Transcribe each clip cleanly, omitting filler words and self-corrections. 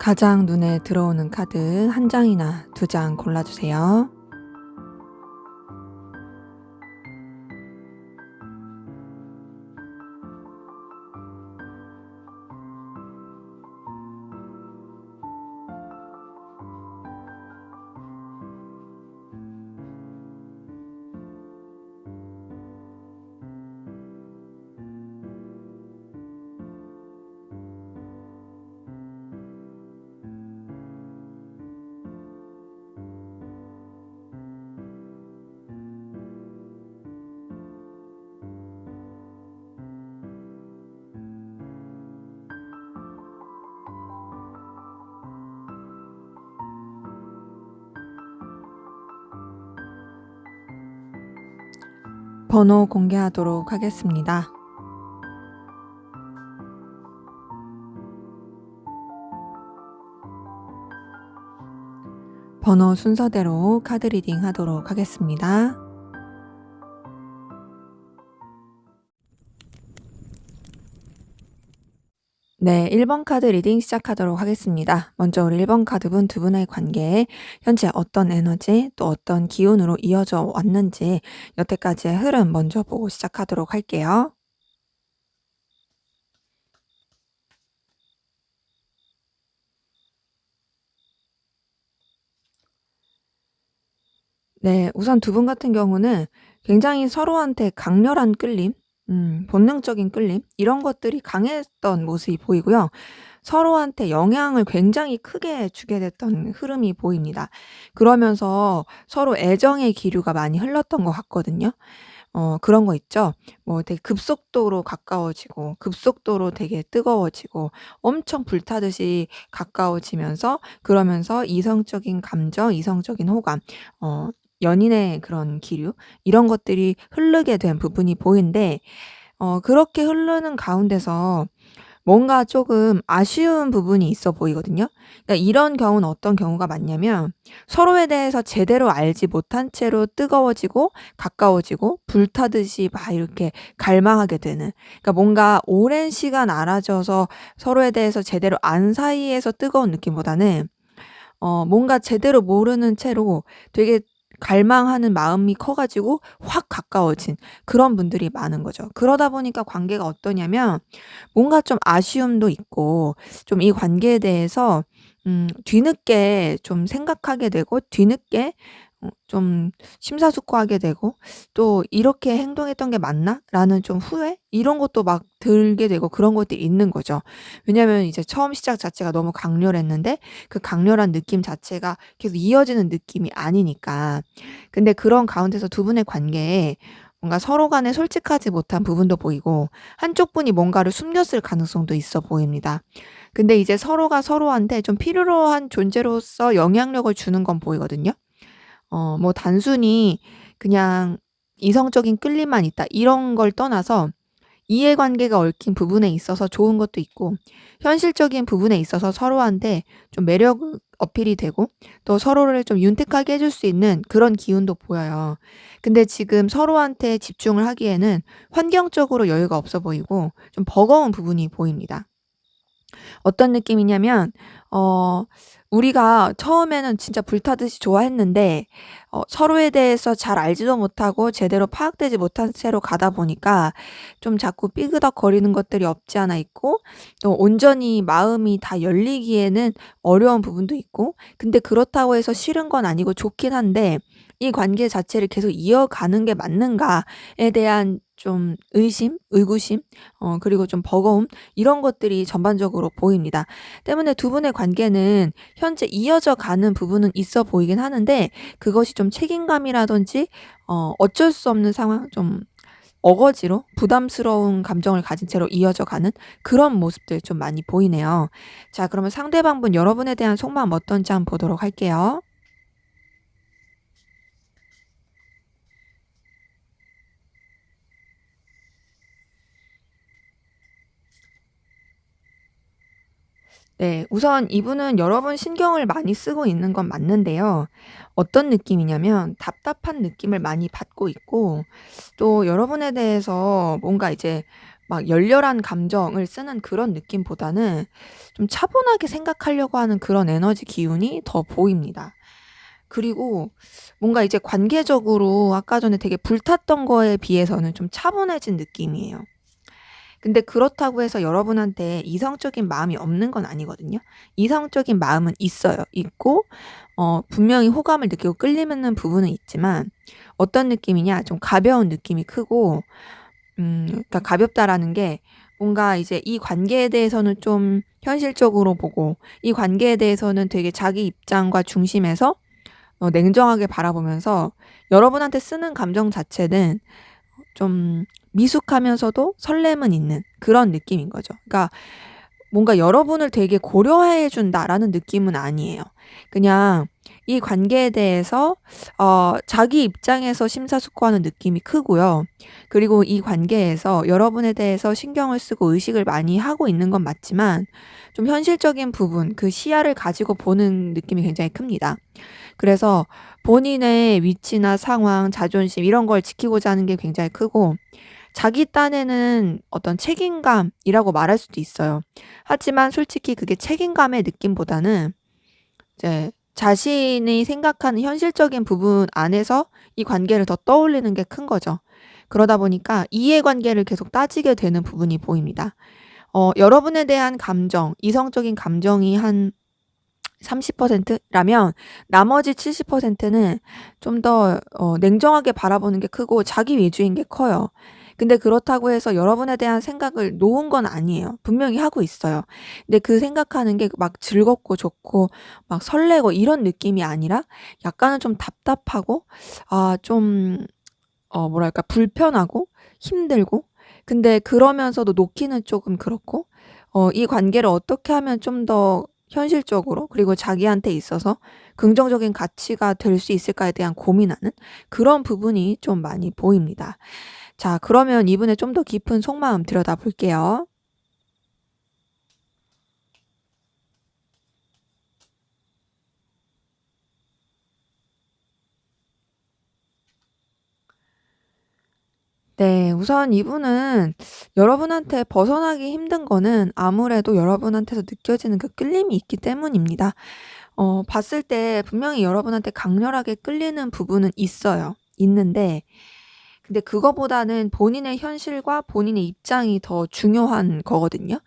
가장 눈에 들어오는 카드 한 장이나 두 장 골라주세요. 번호 공개하도록 하겠습니다. 번호 순서대로 카드 리딩 하도록 하겠습니다. 네, 1번 카드 리딩 시작하도록 하겠습니다. 먼저 우리 1번 카드분 두 분의 관계에 현재 어떤 에너지 또 어떤 기운으로 이어져 왔는지 여태까지의 흐름 먼저 보고 시작하도록 할게요. 네, 우선 두 분 같은 경우는 굉장히 서로한테 강렬한 끌림, 본능적인 끌림, 이런 것들이 강했던 모습이 보이고요. 서로한테 영향을 굉장히 크게 주게 됐던 흐름이 보입니다. 그러면서 서로 애정의 기류가 많이 흘렀던 것 같거든요. 그런 거 있죠. 뭐 되게 급속도로 가까워지고 급속도로 되게 뜨거워지고 엄청 불타듯이 가까워지면서 그러면서 이성적인 감정, 이성적인 호감, 연인의 그런 기류 이런 것들이 흐르게 된 부분이 보이는데 그렇게 흐르는 가운데서 뭔가 조금 아쉬운 부분이 있어 보이거든요. 그러니까 이런 경우는 어떤 경우가 많냐면 서로에 대해서 제대로 알지 못한 채로 뜨거워지고 가까워지고 불타듯이 막 이렇게 갈망하게 되는, 그러니까 뭔가 오랜 시간 알아져서 서로에 대해서 제대로 안 사이에서 뜨거운 느낌보다는 뭔가 제대로 모르는 채로 되게 갈망하는 마음이 커 가지고 확 가까워진 그런 분들이 많은 거죠. 그러다 보니까 관계가 어떠냐면 뭔가 좀 아쉬움도 있고 좀 이 관계에 대해서 뒤늦게 좀 생각하게 되고 뒤늦게 좀 심사숙고하게 되고 또 '이렇게 행동했던 게 맞나?'라는 좀 후회 이런 것도 막 들게 되고 그런 것들이 있는 거죠. 왜냐하면 이제 처음 시작 자체가 너무 강렬했는데 그 강렬한 느낌 자체가 계속 이어지는 느낌이 아니니까. 근데 그런 가운데서 두 분의 관계에 뭔가 서로 간에 솔직하지 못한 부분도 보이고 한쪽 분이 뭔가를 숨겼을 가능성도 있어 보입니다. 근데 이제 서로가 서로한테 좀 필요로 한 존재로서 영향력을 주는 건 보이거든요. 뭐 단순히 그냥 이성적인 끌림만 있다 이런 걸 떠나서 이해관계가 얽힌 부분에 있어서 좋은 것도 있고 현실적인 부분에 있어서 서로한테 좀 매력 어필이 되고 또 서로를 좀 윤택하게 해줄 수 있는 그런 기운도 보여요. 근데 지금 서로한테 집중을 하기에는 환경적으로 여유가 없어 보이고 좀 버거운 부분이 보입니다. 어떤 느낌이냐면 어 우리가 처음에는 진짜 불타듯이 좋아했는데 서로에 대해서 잘 알지도 못하고 제대로 파악되지 못한 채로 가다 보니까 좀 자꾸 삐그덕거리는 것들이 없지 않아 있고 또 온전히 마음이 다 열리기에는 어려운 부분도 있고, 근데 그렇다고 해서 싫은 건 아니고 좋긴 한데 이 관계 자체를 계속 이어가는 게 맞는가에 대한 좀 의심, 의구심, 그리고 좀 버거움 이런 것들이 전반적으로 보입니다. 때문에 두 분의 관계는 현재 이어져 가는 부분은 있어 보이긴 하는데 그것이 좀 책임감이라든지 어쩔 수 없는 상황, 좀 어거지로 부담스러운 감정을 가진 채로 이어져 가는 그런 모습들 좀 많이 보이네요. 자, 그러면 상대방분 여러분에 대한 속마음 어떤지 한번 보도록 할게요. 네. 우선 이분은 여러분 신경을 많이 쓰고 있는 건 맞는데요. 어떤 느낌이냐면 답답한 느낌을 많이 받고 있고 또 여러분에 대해서 뭔가 이제 막 열렬한 감정을 쓰는 그런 느낌보다는 좀 차분하게 생각하려고 하는 그런 에너지 기운이 더 보입니다. 그리고 뭔가 이제 관계적으로 아까 전에 되게 불탔던 거에 비해서는 좀 차분해진 느낌이에요. 근데 그렇다고 해서 여러분한테 이성적인 마음이 없는 건 아니거든요. 이성적인 마음은 있어요. 있고 분명히 호감을 느끼고 끌리는 부분은 있지만 어떤 느낌이냐? 좀 가벼운 느낌이 크고 그러니까 가볍다라는 게 뭔가 이제 이 관계에 대해서는 좀 현실적으로 보고 이 관계에 대해서는 되게 자기 입장과 중심에서 냉정하게 바라보면서 여러분한테 쓰는 감정 자체는 좀 미숙하면서도 설렘은 있는 그런 느낌인 거죠. 그러니까 뭔가 여러분을 되게 고려해 준다라는 느낌은 아니에요. 그냥 이 관계에 대해서 자기 입장에서 심사숙고하는 느낌이 크고요. 그리고 이 관계에서 여러분에 대해서 신경을 쓰고 의식을 많이 하고 있는 건 맞지만 좀 현실적인 부분, 그 시야를 가지고 보는 느낌이 굉장히 큽니다. 그래서 본인의 위치나 상황, 자존심 이런 걸 지키고자 하는 게 굉장히 크고 자기 딴에는 어떤 책임감이라고 말할 수도 있어요. 하지만 솔직히 그게 책임감의 느낌보다는 이제 자신이 생각하는 현실적인 부분 안에서 이 관계를 더 떠올리는 게 큰 거죠. 그러다 보니까 이해관계를 계속 따지게 되는 부분이 보입니다. 여러분에 대한 감정, 이성적인 감정이 한 30%라면 나머지 70%는 좀 더 냉정하게 바라보는 게 크고 자기 위주인 게 커요. 근데 그렇다고 해서 여러분에 대한 생각을 놓은 건 아니에요. 분명히 하고 있어요. 근데 그 생각하는 게 막 즐겁고 좋고 막 설레고 이런 느낌이 아니라 약간은 좀 답답하고 좀 뭐랄까 불편하고 힘들고 근데 그러면서도 놓기는 조금 그렇고 이 관계를 어떻게 하면 좀 더 현실적으로 그리고 자기한테 있어서 긍정적인 가치가 될 수 있을까에 대한 고민하는 그런 부분이 좀 많이 보입니다. 자, 그러면 이분의 좀 더 깊은 속마음 들여다볼게요. 네. 우선 이분은 여러분한테 벗어나기 힘든 거는 아무래도 여러분한테서 느껴지는 그 끌림이 있기 때문입니다. 봤을 때 분명히 여러분한테 강렬하게 끌리는 부분은 있어요. 있는데 근데 그거보다는 본인의 현실과 본인의 입장이 더 중요한 거거든요.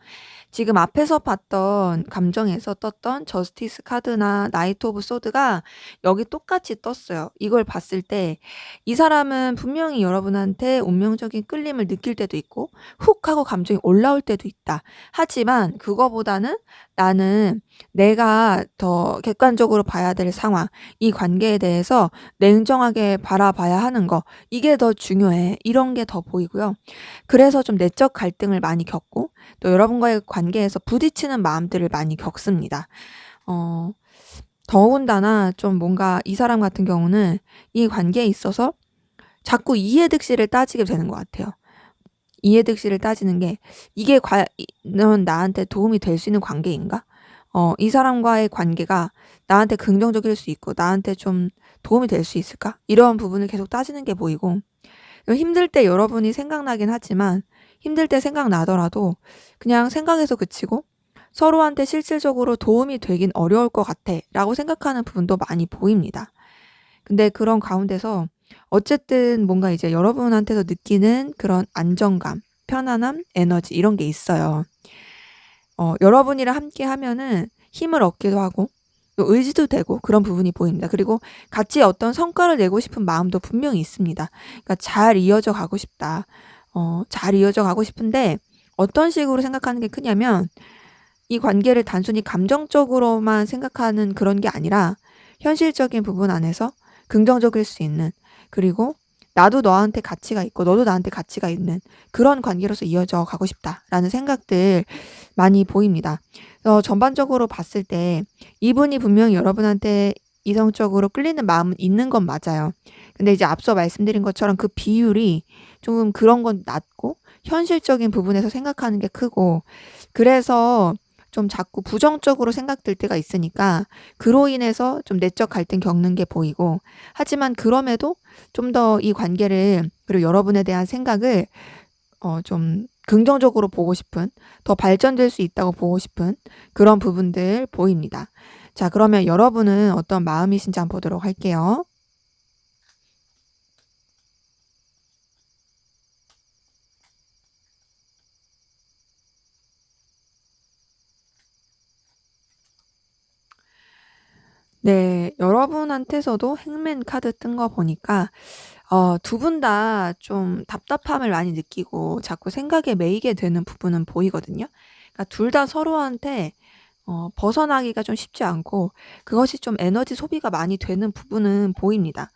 지금 앞에서 봤던 감정에서 떴던 저스티스 카드나 나이트 오브 소드가 여기 똑같이 떴어요. 이걸 봤을 때 이 사람은 분명히 여러분한테 운명적인 끌림을 느낄 때도 있고 훅 하고 감정이 올라올 때도 있다. 하지만 그거보다는 나는 내가 더 객관적으로 봐야 될 상황, 이 관계에 대해서 냉정하게 바라봐야 하는 거 이게 더 중요해. 이런 게 더 보이고요. 그래서 좀 내적 갈등을 많이 겪고 또 여러분과의 관계에서 부딪히는 마음들을 많이 겪습니다. 어 더군다나 좀 뭔가 이 사람 같은 경우는 이 관계에 있어서 자꾸 이해득실을 따지게 되는 것 같아요. 이해득실을 따지는 게 '이게 과연 넌 나한테 도움이 될 수 있는 관계인가? 이 사람과의 관계가 나한테 긍정적일 수 있고 나한테 좀 도움이 될 수 있을까?' 이런 부분을 계속 따지는 게 보이고 힘들 때 여러분이 생각나긴 하지만 힘들 때 생각나더라도 그냥 생각에서 그치고 '서로한테 실질적으로 도움이 되긴 어려울 것 같아.'라고 생각하는 부분도 많이 보입니다. 근데 그런 가운데서 어쨌든 뭔가 이제 여러분한테서 느끼는 그런 안정감, 편안함, 에너지 이런 게 있어요. 여러분이랑 함께 하면은 힘을 얻기도 하고 또 의지도 되고 그런 부분이 보입니다. 그리고 같이 어떤 성과를 내고 싶은 마음도 분명히 있습니다. 그러니까 잘 이어져 가고 싶다. 잘 이어져 가고 싶은데 어떤 식으로 생각하는 게 크냐면 이 관계를 단순히 감정적으로만 생각하는 그런 게 아니라 현실적인 부분 안에서 긍정적일 수 있는 그리고 나도 너한테 가치가 있고 너도 나한테 가치가 있는 그런 관계로서 이어져 가고 싶다라는 생각들 많이 보입니다. 전반적으로 봤을 때 이분이 분명히 여러분한테 이성적으로 끌리는 마음은 있는 건 맞아요. 근데 이제 앞서 말씀드린 것처럼 그 비율이 조금 그런 건 낮고 현실적인 부분에서 생각하는 게 크고 그래서 좀 자꾸 부정적으로 생각될 때가 있으니까 그로 인해서 좀 내적 갈등 겪는 게 보이고 하지만 그럼에도 좀 더 이 관계를 그리고 여러분에 대한 생각을 좀 긍정적으로 보고 싶은, 더 발전될 수 있다고 보고 싶은 그런 부분들 보입니다. 자, 그러면 여러분은 어떤 마음이신지 한번 보도록 할게요. 네, 여러분한테서도 행맨 카드 뜬 거 보니까 두 분 다 좀 답답함을 많이 느끼고 자꾸 생각에 매이게 되는 부분은 보이거든요. 그러니까 둘 다 서로한테 벗어나기가 좀 쉽지 않고 그것이 좀 에너지 소비가 많이 되는 부분은 보입니다.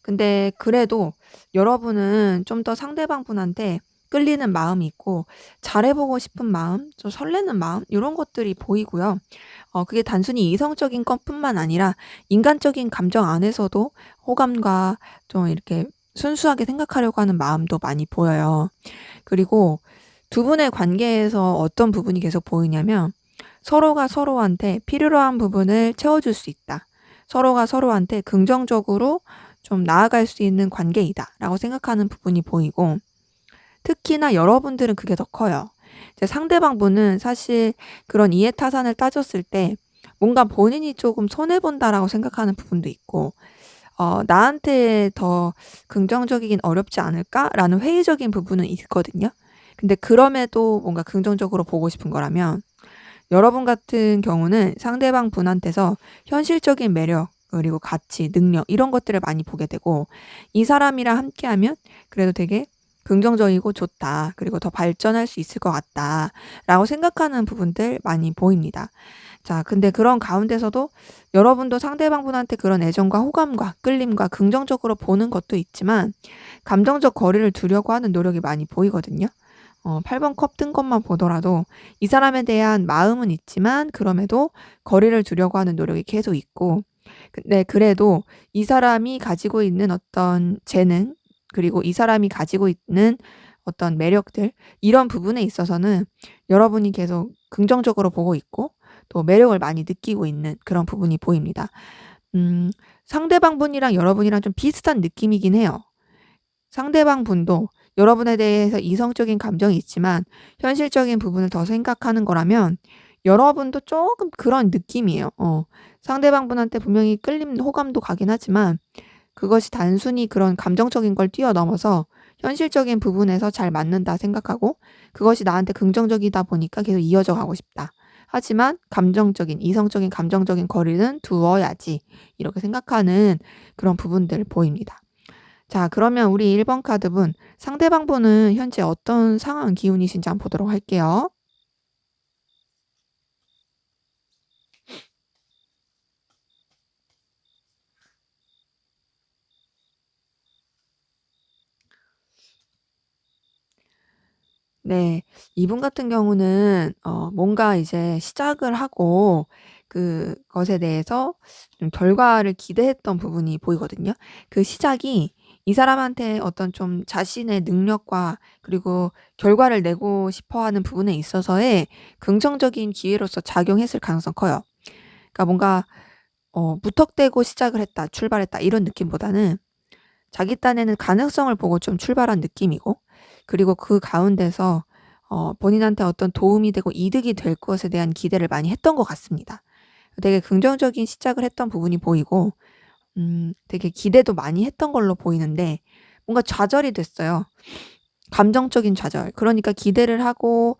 근데 그래도 여러분은 좀 더 상대방분한테 끌리는 마음이 있고 잘해보고 싶은 마음, 좀 설레는 마음 이런 것들이 보이고요. 그게 단순히 이성적인 것뿐만 아니라 인간적인 감정 안에서도 호감과 좀 이렇게 순수하게 생각하려고 하는 마음도 많이 보여요. 그리고 두 분의 관계에서 어떤 부분이 계속 보이냐면 서로가 서로한테 필요로 한 부분을 채워줄 수 있다. 서로가 서로한테 긍정적으로 좀 나아갈 수 있는 관계이다라고 생각하는 부분이 보이고 특히나 여러분들은 그게 더 커요. 이제 상대방분은 사실 그런 이해타산을 따졌을 때 뭔가 본인이 조금 손해본다라고 생각하는 부분도 있고 나한테 더 긍정적이긴 어렵지 않을까라는 회의적인 부분은 있거든요. 근데 그럼에도 뭔가 긍정적으로 보고 싶은 거라면 여러분 같은 경우는 상대방 분한테서 현실적인 매력, 그리고 가치, 능력 이런 것들을 많이 보게 되고 이 사람이랑 함께하면 그래도 되게 긍정적이고 좋다. 그리고 더 발전할 수 있을 것 같다. 라고 생각하는 부분들 많이 보입니다. 자, 근데 그런 가운데서도 여러분도 상대방분한테 그런 애정과 호감과 끌림과 긍정적으로 보는 것도 있지만 감정적 거리를 두려고 하는 노력이 많이 보이거든요. 8번 컵 뜬 것만 보더라도 이 사람에 대한 마음은 있지만 그럼에도 거리를 두려고 하는 노력이 계속 있고 근데 그래도 이 사람이 가지고 있는 어떤 재능 그리고 이 사람이 가지고 있는 어떤 매력들 이런 부분에 있어서는 여러분이 계속 긍정적으로 보고 있고 또 매력을 많이 느끼고 있는 그런 부분이 보입니다. 상대방 분이랑 여러분이랑 좀 비슷한 느낌이긴 해요. 상대방 분도 여러분에 대해서 이성적인 감정이 있지만 현실적인 부분을 더 생각하는 거라면 여러분도 조금 그런 느낌이에요. 상대방 분한테 분명히 끌림, 호감도 가긴 하지만 그것이 단순히 그런 감정적인 걸 뛰어넘어서 현실적인 부분에서 잘 맞는다 생각하고 그것이 나한테 긍정적이다 보니까 계속 이어져 가고 싶다. 하지만 감정적인, 이성적인 감정적인 거리는 두어야지. 이렇게 생각하는 그런 부분들 보입니다. 자, 그러면 우리 1번 카드분, 상대방 분은 현재 어떤 상황 기운이신지 한번 보도록 할게요. 네. 이분 같은 경우는 뭔가 이제 시작을 하고 그것에 대해서 좀 결과를 기대했던 부분이 보이거든요. 그 시작이 이 사람한테 어떤 좀 자신의 능력과 그리고 결과를 내고 싶어 하는 부분에 있어서의 긍정적인 기회로서 작용했을 가능성 커요. 그러니까 뭔가 '무턱대고 시작을 했다. 출발했다.' 이런 느낌보다는 자기 딴에는 가능성을 보고 좀 출발한 느낌이고 그리고 그 가운데서 본인한테 어떤 도움이 되고 이득이 될 것에 대한 기대를 많이 했던 것 같습니다. 되게 긍정적인 시작을 했던 부분이 보이고 되게 기대도 많이 했던 걸로 보이는데 뭔가 좌절이 됐어요. 감정적인 좌절. 그러니까 기대를 하고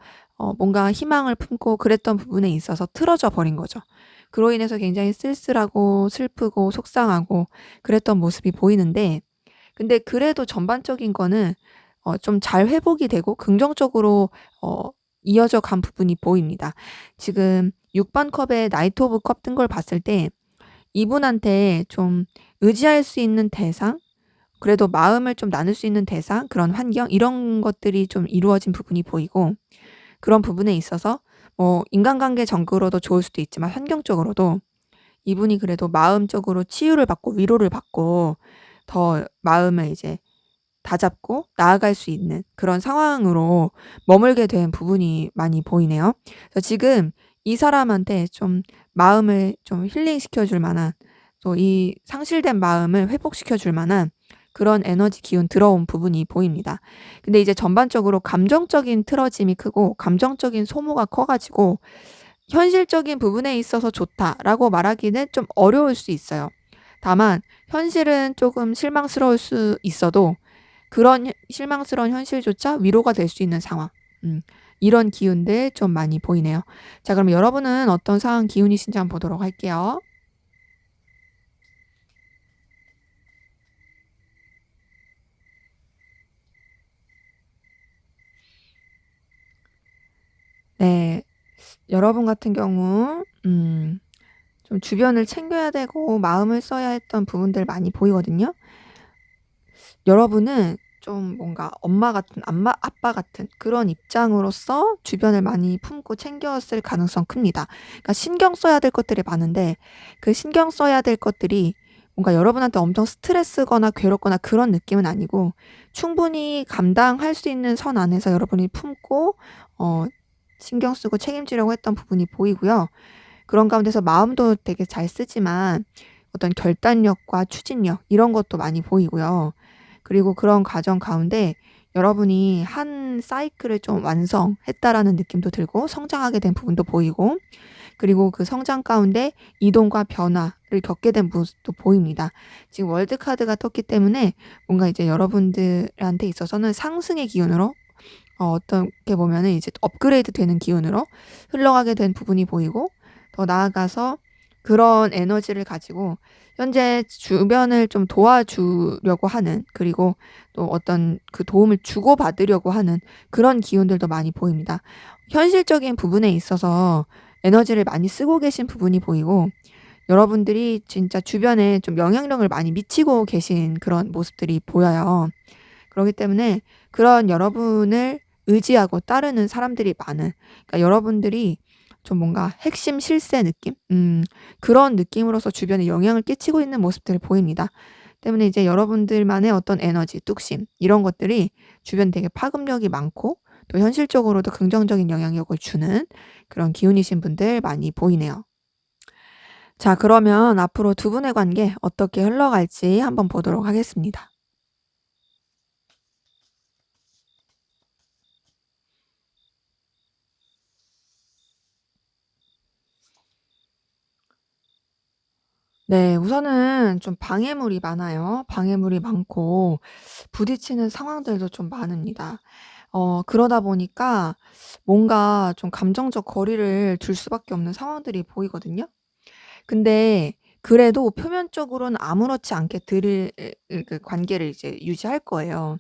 뭔가 희망을 품고 그랬던 부분에 있어서 틀어져 버린 거죠. 그로 인해서 굉장히 쓸쓸하고 슬프고 속상하고 그랬던 모습이 보이는데 근데 그래도 전반적인 거는 좀 잘 회복이 되고 긍정적으로 어 이어져 간 부분이 보입니다. 지금 6번 컵에 나이트 오브 컵 뜬 걸 봤을 때 이분한테 좀 의지할 수 있는 대상 그래도 마음을 좀 나눌 수 있는 대상 그런 환경 이런 것들이 좀 이루어진 부분이 보이고 그런 부분에 있어서 인간관계 적으로도 좋을 수도 있지만 환경적으로도 이분이 그래도 마음적으로 치유를 받고 위로를 받고 더 마음을 이제 다잡고 나아갈 수 있는 그런 상황으로 머물게 된 부분이 많이 보이네요. 그래서 지금 이 사람한테 좀 마음을 좀 힐링시켜 줄 만한 또 이 상실된 마음을 회복시켜 줄 만한 그런 에너지 기운 들어온 부분이 보입니다. 근데 이제 전반적으로 감정적인 틀어짐이 크고 감정적인 소모가 커가지고 현실적인 부분에 있어서 좋다라고 말하기는 좀 어려울 수 있어요. 다만 현실은 조금 실망스러울 수 있어도 그런 실망스러운 현실조차 위로가 될 수 있는 상황. 이런 기운들 좀 많이 보이네요. 자, 그럼 여러분은 어떤 상황 기운이신지 한번 보도록 할게요. 네. 여러분 같은 경우 좀 주변을 챙겨야 되고 마음을 써야 했던 부분들 많이 보이거든요. 여러분은 좀 뭔가 엄마 같은 아빠 같은 그런 입장으로서 주변을 많이 품고 챙겼을 가능성 큽니다. 그러니까 신경 써야 될 것들이 많은데 그 신경 써야 될 것들이 뭔가 여러분한테 엄청 스트레스거나 괴롭거나 그런 느낌은 아니고 충분히 감당할 수 있는 선 안에서 여러분이 품고 신경 쓰고 책임지려고 했던 부분이 보이고요. 그런 가운데서 마음도 되게 잘 쓰지만 어떤 결단력과 추진력 이런 것도 많이 보이고요. 그리고 그런 과정 가운데 여러분이 한 사이클을 좀 완성했다라는 느낌도 들고 성장하게 된 부분도 보이고 그리고 그 성장 가운데 이동과 변화를 겪게 된 모습도 보입니다. 지금 월드 카드가 떴기 때문에 뭔가 이제 여러분들한테 있어서는 상승의 기운으로 어떻게 보면은 이제 업그레이드 되는 기운으로 흘러가게 된 부분이 보이고 더 나아가서 그런 에너지를 가지고 현재 주변을 좀 도와주려고 하는 그리고 또 어떤 그 도움을 주고받으려고 하는 그런 기운들도 많이 보입니다. 현실적인 부분에 있어서 에너지를 많이 쓰고 계신 부분이 보이고 여러분들이 진짜 주변에 좀 영향력을 많이 미치고 계신 그런 모습들이 보여요. 그렇기 때문에 그런 여러분을 의지하고 따르는 사람들이 많은 그러니까 여러분들이 좀 뭔가 핵심 실세 느낌? 그런 느낌으로서 주변에 영향을 끼치고 있는 모습들이 보입니다. 때문에 이제 여러분들만의 어떤 에너지, 뚝심 이런 것들이 주변에 되게 파급력이 많고 또 현실적으로도 긍정적인 영향력을 주는 그런 기운이신 분들 많이 보이네요. 자, 그러면 앞으로 두 분의 관계 어떻게 흘러갈지 한번 보도록 하겠습니다. 네. 우선은 좀 방해물이 많아요. 방해물이 많고 부딪히는 상황들도 좀 많습니다. 그러다 보니까 뭔가 좀 감정적 거리를 둘 수밖에 없는 상황들이 보이거든요. 근데 그래도 표면적으로는 아무렇지 않게 들을 그 관계를 이제 유지할 거예요.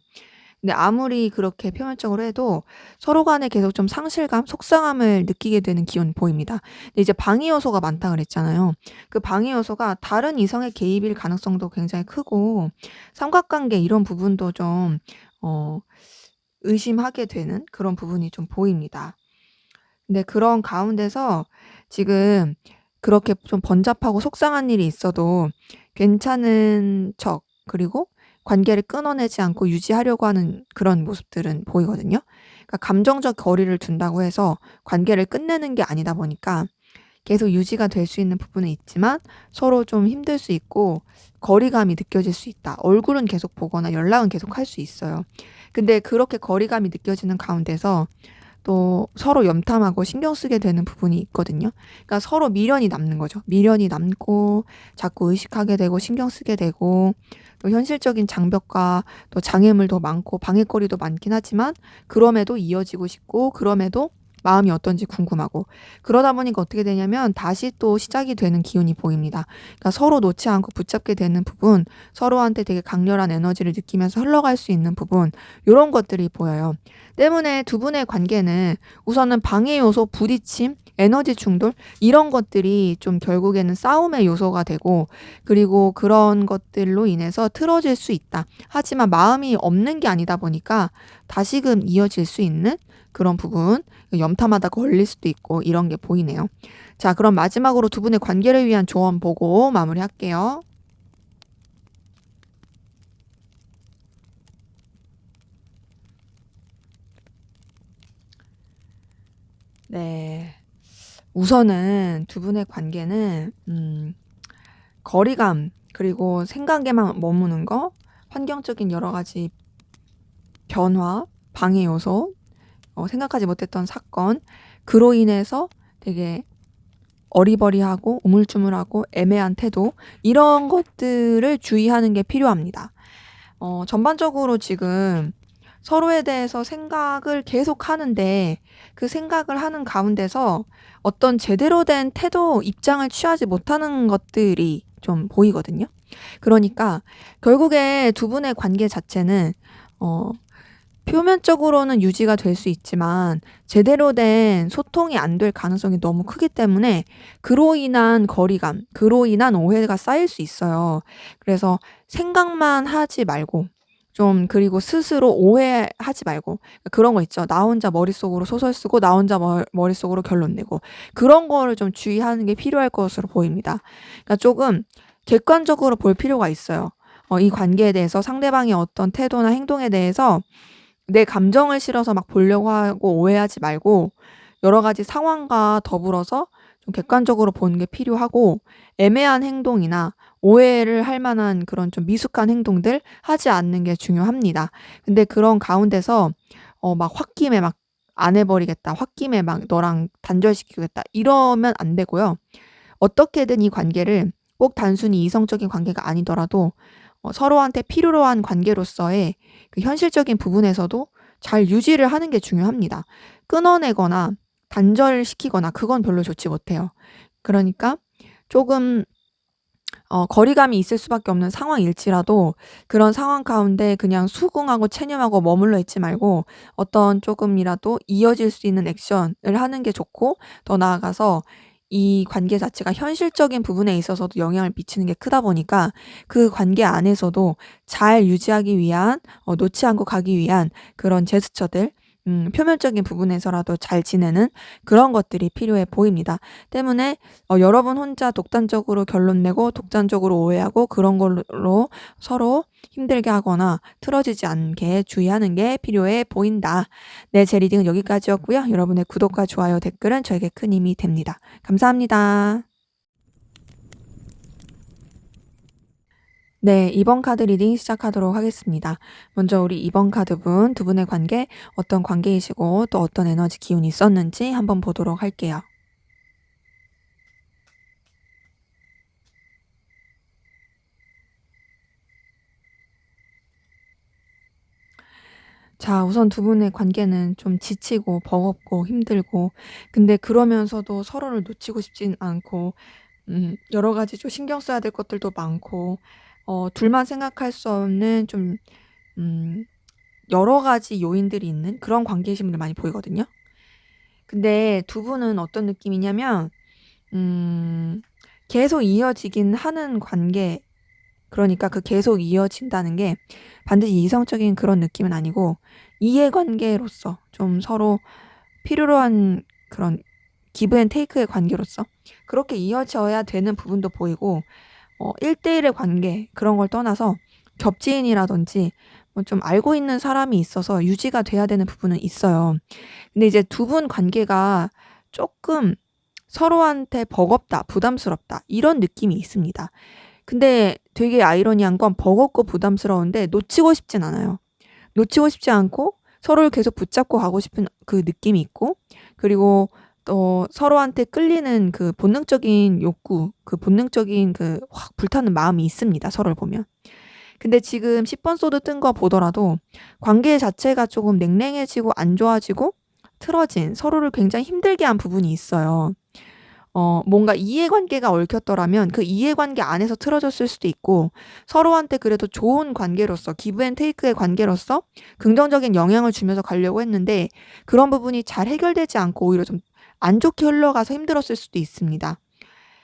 근데 아무리 그렇게 표면적으로 해도 서로 간에 계속 좀 상실감, 속상함을 느끼게 되는 기운이 보입니다. 근데 이제 방해 요소가 많다 그랬잖아요. 그 방해 요소가 다른 이성의 개입일 가능성도 굉장히 크고 삼각관계 이런 부분도 좀 어 의심하게 되는 그런 부분이 좀 보입니다. 근데 그런 가운데서 지금 그렇게 좀 번잡하고 속상한 일이 있어도 괜찮은 척 그리고 관계를 끊어내지 않고 유지하려고 하는 그런 모습들은 보이거든요. 그러니까 감정적 거리를 둔다고 해서 관계를 끝내는 게 아니다 보니까 계속 유지가 될 수 있는 부분은 있지만 서로 좀 힘들 수 있고 거리감이 느껴질 수 있다. 얼굴은 계속 보거나 연락은 계속 할 수 있어요. 근데 그렇게 거리감이 느껴지는 가운데서 또 서로 염탐하고 신경 쓰게 되는 부분이 있거든요. 그러니까 서로 미련이 남는 거죠. 미련이 남고 자꾸 의식하게 되고 신경 쓰게 되고 또 현실적인 장벽과 또 장애물도 많고 방해거리도 많긴 하지만 그럼에도 이어지고 싶고 그럼에도 마음이 어떤지 궁금하고 그러다 보니까 어떻게 되냐면 다시 또 시작이 되는 기운이 보입니다. 그러니까 서로 놓지 않고 붙잡게 되는 부분, 서로한테 되게 강렬한 에너지를 느끼면서 흘러갈 수 있는 부분 요런 것들이 보여요. 때문에 두 분의 관계는 우선은 방해 요소, 부딪힘, 에너지 충돌 이런 것들이 좀 결국에는 싸움의 요소가 되고 그리고 그런 것들로 인해서 틀어질 수 있다. 하지만 마음이 없는 게 아니다 보니까 다시금 이어질 수 있는 그런 부분, 염탐하다가 걸릴 수도 있고 이런 게 보이네요. 자, 그럼 마지막으로 두 분의 관계를 위한 조언 보고 마무리할게요. 네. 우선은 두 분의 관계는 거리감 그리고 생각에만 머무는 거 환경적인 여러 가지 변화, 방해 요소, 생각하지 못했던 사건, 그로 인해서 되게 어리버리하고 우물쭈물하고 애매한 태도, 이런 것들을 주의하는 게 필요합니다. 전반적으로 지금 서로에 대해서 생각을 계속 하는데 그 생각을 하는 가운데서 어떤 제대로 된 태도, 입장을 취하지 못하는 것들이 좀 보이거든요. 그러니까 결국에 두 분의 관계 자체는 표면적으로는 유지가 될 수 있지만 제대로 된 소통이 안 될 가능성이 너무 크기 때문에 그로 인한 거리감, 그로 인한 오해가 쌓일 수 있어요. 그래서 생각만 하지 말고 좀, 그리고 스스로 오해하지 말고, 그런 거 있죠. 나 혼자 머릿속으로 소설 쓰고 나 혼자 머릿속으로 결론 내고, 그런 거를 좀 주의하는 게 필요할 것으로 보입니다. 그러니까 조금 객관적으로 볼 필요가 있어요. 이 관계에 대해서 상대방의 어떤 태도나 행동에 대해서 내 감정을 실어서 막 보려고 하고 오해하지 말고 여러 가지 상황과 더불어서 좀 객관적으로 보는 게 필요하고, 애매한 행동이나 오해를 할 만한 그런 좀 미숙한 행동들 하지 않는 게 중요합니다. 근데 그런 가운데서 막 홧김에 막 안 해버리겠다, 홧김에 막 너랑 단절시키겠다, 이러면 안 되고요. 어떻게든 이 관계를 꼭 단순히 이성적인 관계가 아니더라도 서로한테 필요로 한 관계로서의 그 현실적인 부분에서도 잘 유지를 하는 게 중요합니다. 끊어내거나 단절시키거나 그건 별로 좋지 못해요. 그러니까 조금 거리감이 있을 수밖에 없는 상황일지라도 그런 상황 가운데 그냥 수긍하고 체념하고 머물러 있지 말고 어떤 조금이라도 이어질 수 있는 액션을 하는 게 좋고, 더 나아가서 이 관계 자체가 현실적인 부분에 있어서도 영향을 미치는 게 크다 보니까 그 관계 안에서도 잘 유지하기 위한, 놓지 않고 가기 위한 그런 제스처들, 표면적인 부분에서라도 잘 지내는 그런 것들이 필요해 보입니다. 때문에 여러분 혼자 독단적으로 결론 내고 독단적으로 오해하고 그런 걸로 서로 힘들게 하거나 틀어지지 않게 주의하는 게 필요해 보인다. 네, 제 리딩은 여기까지였고요. 여러분의 구독과 좋아요, 댓글은 저에게 큰 힘이 됩니다. 감사합니다. 네, 2번 카드 리딩 시작하도록 하겠습니다. 먼저 우리 2번 카드분, 두 분의 관계, 어떤 관계이시고 또 어떤 에너지 기운이 있었는지 한번 보도록 할게요. 자, 우선 두 분의 관계는 좀 지치고 버겁고 힘들고, 근데 그러면서도 서로를 놓치고 싶진 않고, 여러 가지 좀 신경 써야 될 것들도 많고, 둘만 생각할 수 없는 좀, 음, 여러 가지 요인들이 있는 그런 관계이신 분들 많이 보이거든요. 근데 두 분은 어떤 느낌이냐면, 음, 계속 이어지긴 하는 관계, 그러니까 그 계속 이어진다는 게 반드시 이성적인 그런 느낌은 아니고 이해관계로서 좀 서로 필요로 한 그런 기브 앤 테이크의 관계로서 그렇게 이어져야 되는 부분도 보이고, 1대1의 관계 그런 걸 떠나서 겹지인이라든지 좀 알고 있는 사람이 있어서 유지가 돼야 되는 부분은 있어요. 근데 이제 두 분 관계가 조금 서로한테 버겁다, 부담스럽다, 이런 느낌이 있습니다. 근데 되게 아이러니한 건 버겁고 부담스러운데 놓치고 싶진 않아요. 놓치고 싶지 않고 서로를 계속 붙잡고 가고 싶은 그 느낌이 있고, 그리고 또 서로한테 끌리는 그 본능적인 욕구, 그 본능적인 그 확 불타는 마음이 있습니다, 서로를 보면. 근데 지금 10번 소드 뜬 거 보더라도 관계 자체가 조금 냉랭해지고 안 좋아지고 틀어진, 서로를 굉장히 힘들게 한 부분이 있어요. 뭔가 이해관계가 얽혔더라면 그 이해관계 안에서 틀어졌을 수도 있고, 서로한테 그래도 좋은 관계로서 기브 앤 테이크의 관계로서 긍정적인 영향을 주면서 가려고 했는데 그런 부분이 잘 해결되지 않고 오히려 좀 안 좋게 흘러가서 힘들었을 수도 있습니다.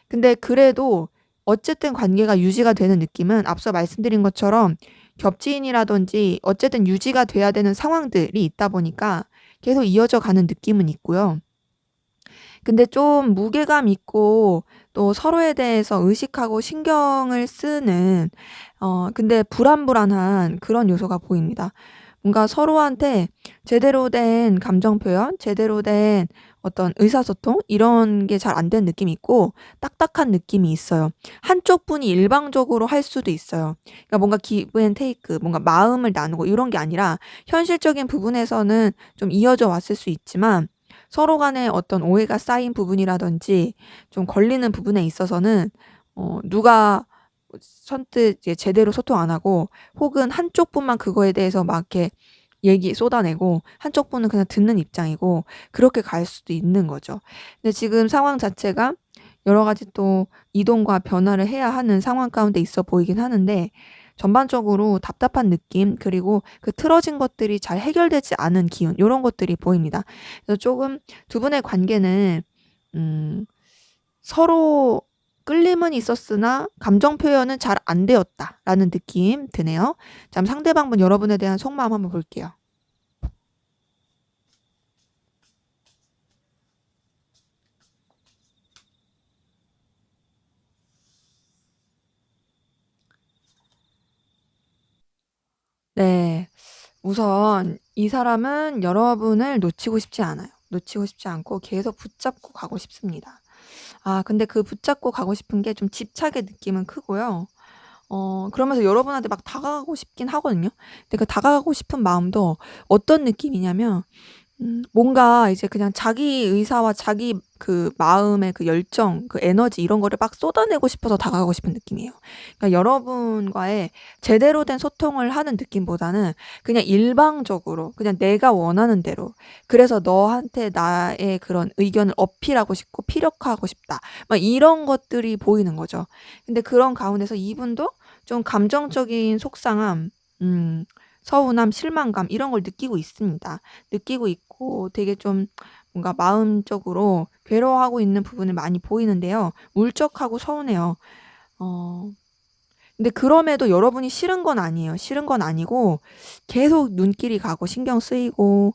근데 그래도 어쨌든 관계가 유지가 되는 느낌은 앞서 말씀드린 것처럼 겹지인이라든지 어쨌든 유지가 돼야 되는 상황들이 있다 보니까 계속 이어져 가는 느낌은 있고요. 근데 좀 무게감 있고 또 서로에 대해서 의식하고 신경을 쓰는, 근데 불안불안한 그런 요소가 보입니다. 뭔가 서로한테 제대로 된 감정 표현, 제대로 된 어떤 의사소통 이런 게 잘 안 되는 느낌이 있고 딱딱한 느낌이 있어요. 한쪽 분이 일방적으로 할 수도 있어요. 그러니까 뭔가 기브 앤 테이크, 뭔가 마음을 나누고 이런 게 아니라 현실적인 부분에서는 좀 이어져 왔을 수 있지만 서로 간에 어떤 오해가 쌓인 부분이라든지 좀 걸리는 부분에 있어서는 누가 선뜻 이제 제대로 소통 안 하고 혹은 한쪽 분만 그거에 대해서 막 이렇게 얘기 쏟아내고 한쪽 분은 그냥 듣는 입장이고 그렇게 갈 수도 있는 거죠. 근데 지금 상황 자체가 여러 가지 또 이동과 변화를 해야 하는 상황 가운데 있어 보이긴 하는데 전반적으로 답답한 느낌 그리고 그 틀어진 것들이 잘 해결되지 않은 기운 요런 것들이 보입니다. 그래서 조금 두 분의 관계는 음 서로 끌림은 있었으나 감정 표현은 잘 안 되었다라는 느낌 드네요. 자, 그럼 상대방분 여러분에 대한 속마음 한번 볼게요. 네. 우선 이 사람은 여러분을 놓치고 싶지 않아요. 놓치고 싶지 않고 계속 붙잡고 가고 싶습니다. 아, 근데 그 붙잡고 가고 싶은 게 좀 집착의 느낌은 크고요. 그러면서 여러분한테 막 다가가고 싶긴 하거든요. 근데 그 다가가고 싶은 마음도 어떤 느낌이냐면 뭔가 이제 그냥 자기 의사와 자기 그 마음의 그 열정, 그 에너지 이런 거를 막 쏟아내고 싶어서 다가가고 싶은 느낌이에요. 그러니까 여러분과의 제대로 된 소통을 하는 느낌보다는 그냥 일방적으로 그냥 내가 원하는 대로 그래서 너한테 나의 그런 의견을 어필하고 싶고 피력하고 싶다. 막 이런 것들이 보이는 거죠. 근데 그런 가운데서 이분도 좀 감정적인 속상함, 서운함, 실망감 이런 걸 느끼고 있습니다. 느끼고 있고 되게 좀 뭔가 마음적으로 괴로워하고 있는 부분을 많이 보이는데요. 울적하고 서운해요. 어, 근데 그럼에도 여러분이 싫은 건 아니에요. 싫은 건 아니고 계속 눈길이 가고 신경 쓰이고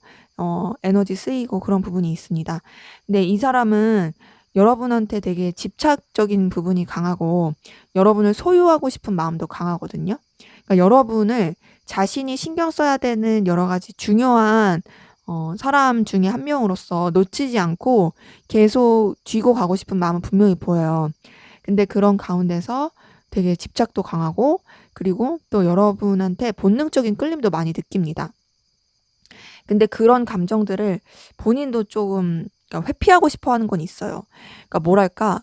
에너지 쓰이고 그런 부분이 있습니다. 근데 이 사람은 여러분한테 되게 집착적인 부분이 강하고 여러분을 소유하고 싶은 마음도 강하거든요. 그러니까 여러분을 자신이 신경 써야 되는 여러 가지 중요한 사람 중에 한 명으로서 놓치지 않고 계속 쥐고 가고 싶은 마음은 분명히 보여요. 근데 그런 가운데서 되게 집착도 강하고 그리고 또 여러분한테 본능적인 끌림도 많이 느낍니다. 근데 그런 감정들을 본인도 조금 그러니까 회피하고 싶어 하는 건 있어요. 그러니까 뭐랄까,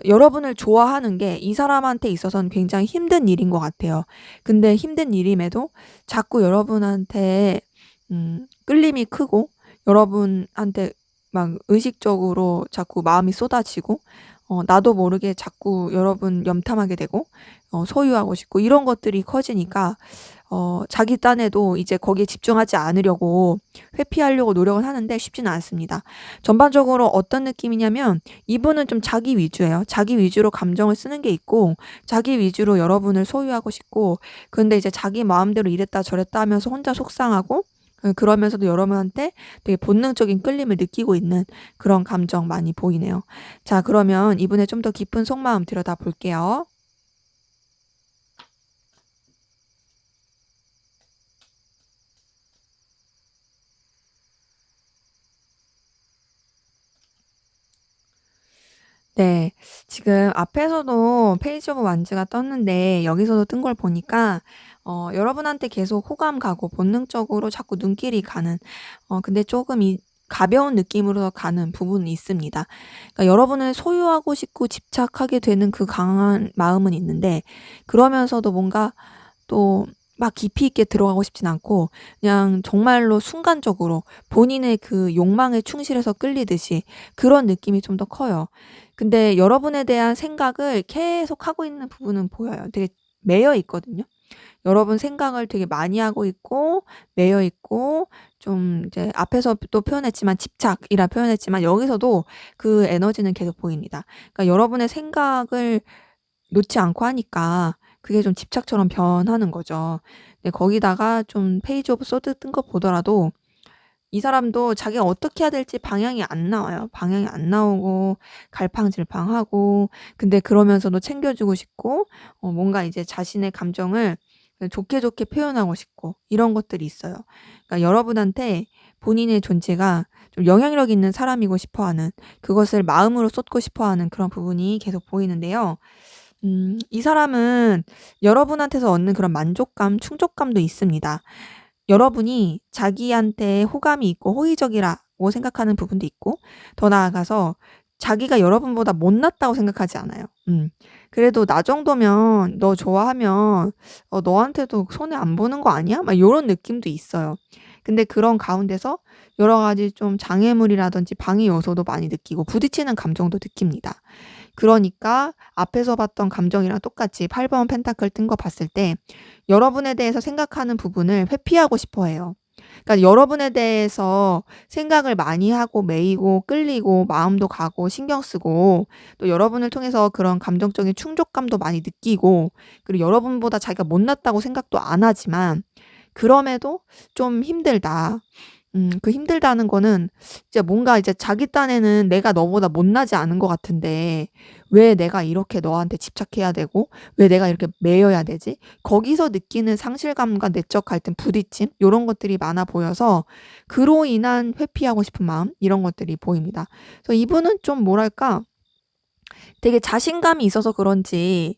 여러분을 좋아하는 게 이 사람한테 있어서는 굉장히 힘든 일인 것 같아요. 근데 힘든 일임에도 자꾸 여러분한테, 끌림이 크고, 여러분한테 막 의식적으로 자꾸 마음이 쏟아지고, 나도 모르게 자꾸 여러분 염탐하게 되고, 소유하고 싶고, 이런 것들이 커지니까, 자기 딴에도 이제 거기에 집중하지 않으려고 회피하려고 노력은 하는데 쉽지는 않습니다. 전반적으로 어떤 느낌이냐면 이분은 좀 자기 위주예요. 자기 위주로 감정을 쓰는 게 있고 자기 위주로 여러분을 소유하고 싶고 근데 이제 자기 마음대로 이랬다 저랬다 하면서 혼자 속상하고 그러면서도 여러분한테 되게 본능적인 끌림을 느끼고 있는 그런 감정 많이 보이네요. 자, 그러면 이분의 좀 더 깊은 속마음 들여다 볼게요. 네. 지금 앞에서도 페이지 오브 완즈가 떴는데 여기서도 뜬 걸 보니까 여러분한테 계속 호감 가고 본능적으로 자꾸 눈길이 가는 근데 조금 이 가벼운 느낌으로 가는 부분이 있습니다. 그러니까 여러분을 소유하고 싶고 집착하게 되는 그 강한 마음은 있는데 그러면서도 뭔가 또 막 깊이 있게 들어가고 싶진 않고 그냥 정말로 순간적으로 본인의 그 욕망에 충실해서 끌리듯이 그런 느낌이 좀 더 커요. 근데 여러분에 대한 생각을 계속 하고 있는 부분은 보여요. 되게 매여 있거든요. 여러분 생각을 되게 많이 하고 있고 매여 있고 좀 이제 앞에서 또 표현했지만 집착이라 표현했지만 여기서도 그 에너지는 계속 보입니다. 그러니까 여러분의 생각을 놓지 않고 하니까 그게 좀 집착처럼 변하는 거죠. 근데 거기다가 좀 페이지 오브 소드 뜬 거 보더라도 이 사람도 자기가 어떻게 해야 될지 방향이 안 나와요. 방향이 안 나오고 갈팡질팡하고 근데 그러면서도 챙겨주고 싶고 뭔가 이제 자신의 감정을 좋게 좋게 표현하고 싶고 이런 것들이 있어요. 그러니까 여러분한테 본인의 존재가 좀 영향력 있는 사람이고 싶어 하는, 그것을 마음으로 쏟고 싶어 하는 그런 부분이 계속 보이는데요. 이 사람은 여러분한테서 얻는 그런 만족감, 충족감도 있습니다. 여러분이 자기한테 호감이 있고 호의적이라고 생각하는 부분도 있고, 더 나아가서 자기가 여러분보다 못났다고 생각하지 않아요. 그래도 나 정도면 너 좋아하면 너한테도 손해 안 보는 거 아니야? 막 요런 느낌도 있어요. 근데 그런 가운데서 여러 가지 좀 장애물이라든지 방해 요소도 많이 느끼고 부딪히는 감정도 느낍니다. 그러니까 앞에서 봤던 감정이랑 똑같이 8번 펜타클 뜬 거 봤을 때 여러분에 대해서 생각하는 부분을 회피하고 싶어 해요. 그러니까 여러분에 대해서 생각을 많이 하고 매이고 끌리고 마음도 가고 신경 쓰고, 또 여러분을 통해서 그런 감정적인 충족감도 많이 느끼고, 그리고 여러분보다 자기가 못났다고 생각도 안 하지만 그럼에도 좀 힘들다. 그 힘들다는 거는 이제 뭔가 이제 자기 딴에는 내가 너보다 못나지 않은 것 같은데 왜 내가 이렇게 너한테 집착해야 되고 왜 내가 이렇게 매여야 되지? 거기서 느끼는 상실감과 내적 갈등, 부딪힘 요런 것들이 많아 보여서 그로 인한 회피하고 싶은 마음 이런 것들이 보입니다. 그래서 이분은 좀 뭐랄까 되게 자신감이 있어서 그런지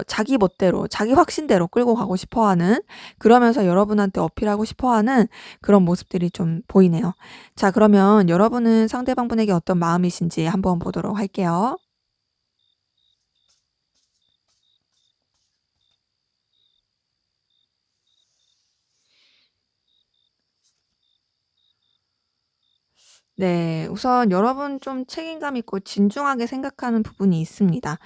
자기 멋대로 자기 확신대로 끌고 가고 싶어 하는, 그러면서 여러분한테 어필하고 싶어 하는 그런 모습들이 좀 보이네요. 자, 그러면 여러분은 상대방분에게 어떤 마음이신지 한번 보도록 할게요. 네. 우선 여러분 좀 책임감 있고 진중하게 생각하는 부분이 있습니다.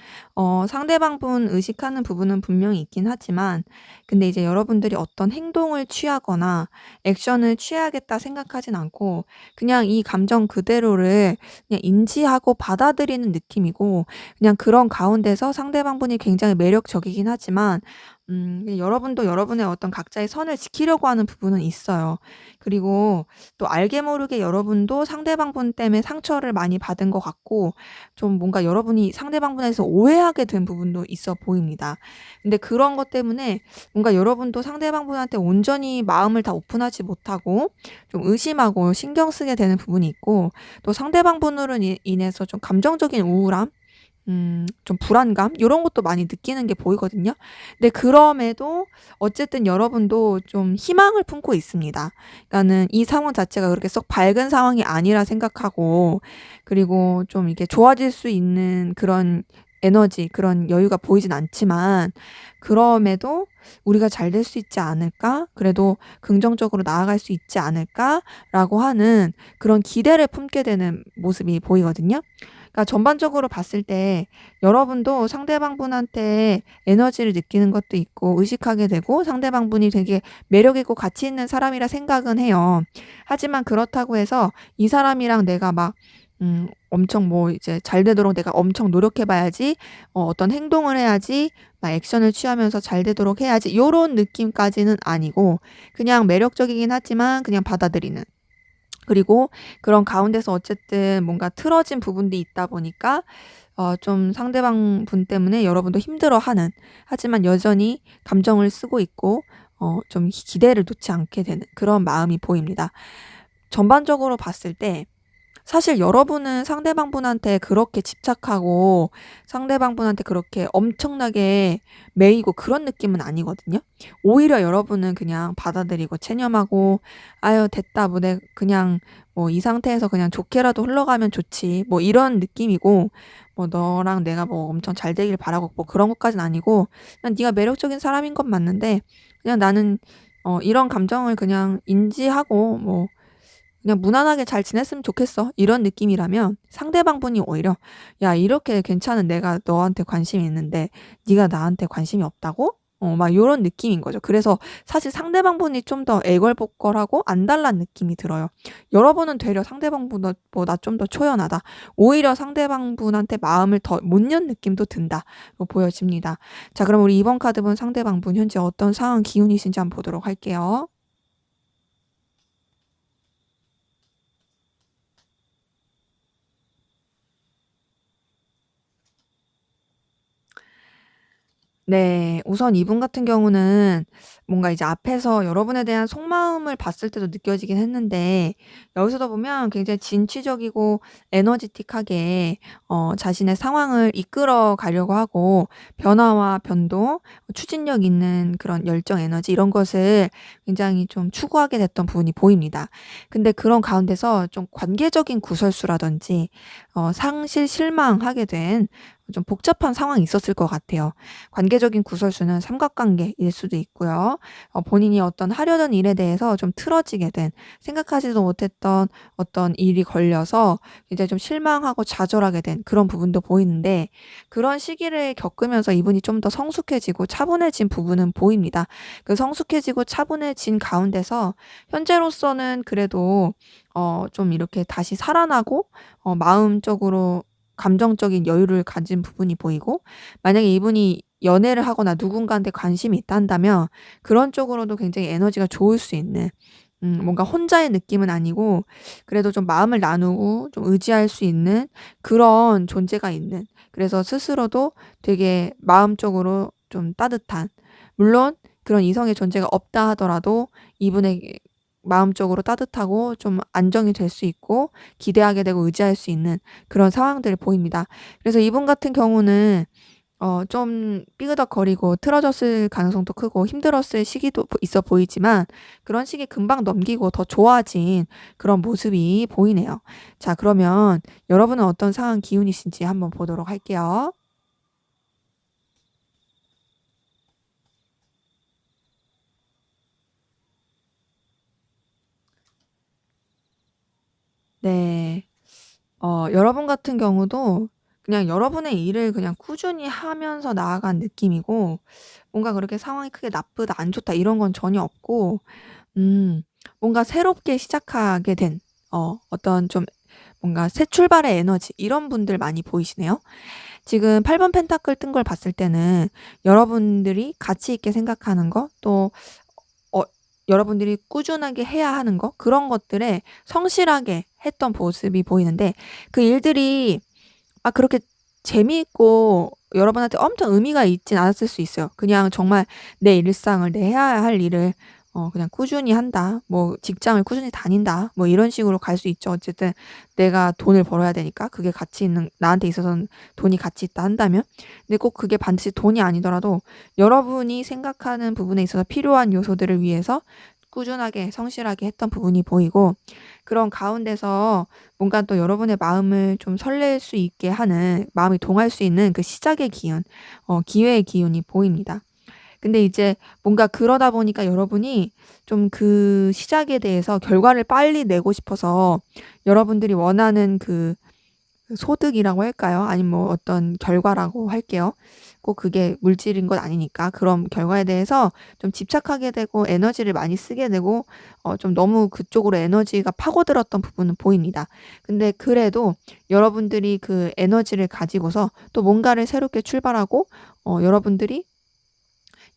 상대방분 의식하는 부분은 분명히 있긴 하지만, 근데 이제 여러분들이 어떤 행동을 취하거나 액션을 취하겠다 생각하진 않고 그냥 이 감정 그대로를 그냥 인지하고 받아들이는 느낌이고, 그냥 그런 가운데서 상대방분이 굉장히 매력적이긴 하지만 여러분도 여러분의 어떤 각자의 선을 지키려고 하는 부분은 있어요. 그리고 또 알게 모르게 여러분도 상대방분 때문에 상처를 많이 받은 것 같고 좀 뭔가 여러분이 상대방분에 서 오해하게 된 부분도 있어 보입니다. 근데 그런 것 때문에 뭔가 여러분도 상대방분한테 온전히 마음을 다 오픈하지 못하고 좀 의심하고 신경 쓰게 되는 부분이 있고, 또 상대방분으로 인해서 좀 감정적인 우울함, 좀 불안감 요런 것도 많이 느끼는 게 보이거든요. 근데 그럼에도 어쨌든 여러분도 좀 희망을 품고 있습니다. 그러니까는 이 상황 자체가 그렇게 썩 밝은 상황이 아니라 생각하고, 그리고 좀 이게 좋아질 수 있는 그런 에너지, 그런 여유가 보이진 않지만 그럼에도 '우리가 잘 될 수 있지 않을까? 그래도 긍정적으로 나아갈 수 있지 않을까?'라고 하는 그런 기대를 품게 되는 모습이 보이거든요. 그러니까 전반적으로 봤을 때 여러분도 상대방분한테 에너지를 느끼는 것도 있고 의식하게 되고 상대방분이 되게 매력 있고 가치 있는 사람이라 생각은 해요. 하지만 그렇다고 해서 이 사람이랑 내가 막 엄청 뭐 이제 잘 되도록 내가 엄청 노력해 봐야지, 어떤 행동을 해야지, 막 액션을 취하면서 잘 되도록 해야지 요런 느낌까지는 아니고 그냥 매력적이긴 하지만 그냥 받아들이는, 그리고 그런 가운데서 어쨌든 뭔가 틀어진 부분도 있다 보니까 좀 상대방 분 때문에 여러분도 힘들어하는, 하지만 여전히 감정을 쓰고 있고 좀 기대를 놓지 않게 되는 그런 마음이 보입니다. 전반적으로 봤을 때 사실 여러분은 상대방분한테 그렇게 집착하고 상대방분한테 그렇게 엄청나게 매이고 그런 느낌은 아니거든요. 오히려 여러분은 그냥 받아들이고 체념하고 '아유 됐다. 뭐 내 그냥 뭐 이 상태에서 그냥 좋게라도 흘러가면 좋지.' 뭐 이런 느낌이고, 뭐 너랑 내가 뭐 엄청 잘 되길 바라고 뭐 그런 것까진 아니고 그냥 네가 매력적인 사람인 건 맞는데 그냥 나는 이런 감정을 그냥 인지하고 뭐 그냥 무난하게 잘 지냈으면 좋겠어. 이런 느낌이라면 상대방분이 오히려 야, 이렇게 괜찮은 내가 너한테 관심이 있는데 네가 나한테 관심이 없다고? 막 요런 느낌인 거죠. 그래서 사실 상대방분이 좀 더 애걸복걸하고 안달난 느낌이 들어요. 여러분은 되려 상대방분보다 좀 더 초연하다. 오히려 상대방분한테 마음을 더 못 연 느낌도 든다로 보여집니다. 자, 그럼 우리 이번 카드본 상대방분 현재 어떤 상황 기운이신지 한번 보도록 할게요. 네. 우선 이분 같은 경우는 뭔가 이제 앞에서 여러분에 대한 속마음을 봤을 때도 느껴지긴 했는데 여기서도 보면 굉장히 진취적이고 에너지틱하게 자신의 상황을 이끌어 가려고 하고 변화와 변동, 추진력 있는 그런 열정, 에너지 이런 것을 굉장히 좀 추구하게 됐던 부분이 보입니다. 근데 그런 가운데서 좀 관계적인 구설수라든지 상실 실망하게 된 좀 복잡한 상황이 있었을 것 같아요. 관계적인 구설수는 삼각관계일 수도 있고요. 본인이 어떤 하려던 일에 대해서 좀 틀어지게 된, 생각하지도 못했던 어떤 일이 걸려서 이제 좀 실망하고 좌절하게 된 그런 부분도 보이는데 그런 시기를 겪으면서 이분이 좀 더 성숙해지고 차분해진 부분은 보입니다. 그 성숙해지고 차분해진 가운데서 현재로서는 그래도 좀 이렇게 다시 살아나고 마음적으로 감정적인 여유를 가진 부분이 보이고 만약에 이분이 연애를 하거나 누군가한테 관심이 있다 한다면 그런 쪽으로도 굉장히 에너지가 좋을 수 있는 뭔가 혼자의 느낌은 아니고 그래도 좀 마음을 나누고 좀 의지할 수 있는 그런 존재가 있는, 그래서 스스로도 되게 마음적으로 좀 따뜻한, 물론 그런 이성의 존재가 없다 하더라도 이분에게 마음적으로 따뜻하고 좀 안정이 될 수 있고 기대하게 되고 의지할 수 있는 그런 상황들을 보입니다. 그래서 이분 같은 경우는 좀 삐그덕거리고 틀어졌을 가능성도 크고 힘들었을 시기도 있어 보이지만 그런 시기 금방 넘기고 더 좋아진 그런 모습이 보이네요. 자, 그러면 여러분은 어떤 상황 기운이신지 한번 보도록 할게요. 네. 여러분 같은 경우도 그냥 여러분의 일을 그냥 꾸준히 하면서 나아간 느낌이고 뭔가 그렇게 상황이 크게 나쁘다, 안 좋다 이런 건 전혀 없고 음 뭔가 새롭게 시작하게 된 어떤 좀 뭔가 새 출발의 에너지 이런 분들 많이 보이시네요. 지금 8번 펜타클 뜬 걸 봤을 때는 여러분들이 가치 있게 생각하는 거, 또 어 여러분들이 꾸준하게 해야 하는 거, 그런 것들에 성실하게 했던 모습이 보이는데 그 일들이 그렇게 재미있고 여러분한테 엄청 의미가 있진 않았을 수 있어요. 그냥 정말 내 일상을, 내 해야 할 일을 그냥 꾸준히 한다. 뭐 직장을 꾸준히 다닌다. 뭐 이런 식으로 갈 수 있죠. 어쨌든 내가 돈을 벌어야 되니까 그게 가치 있는, 나한테 있어서는 돈이 가치 있다 한다면. 근데 꼭 그게 반드시 돈이 아니더라도 여러분이 생각하는 부분에 있어서 필요한 요소들을 위해서 꾸준하게 성실하게 했던 부분이 보이고 그런 가운데서 뭔가 또 여러분의 마음을 좀 설렐 수 있게 하는, 마음이 동할 수 있는 그 시작의 기운, 기회의 기운이 보입니다. 근데 이제 뭔가 그러다 보니까 여러분이 좀 그 시작에 대해서 결과를 빨리 내고 싶어서 여러분들이 원하는 그 소득이라고 할까요? 아니면 뭐 어떤 결과라고 할게요. 꼭 그게 물질인 건 아니니까. 그런 결과에 대해서 좀 집착하게 되고 에너지를 많이 쓰게 되고 좀 너무 그쪽으로 에너지가 파고들었던 부분은 보입니다. 근데 그래도 여러분들이 그 에너지를 가지고서 또 뭔가를 새롭게 출발하고 여러분들이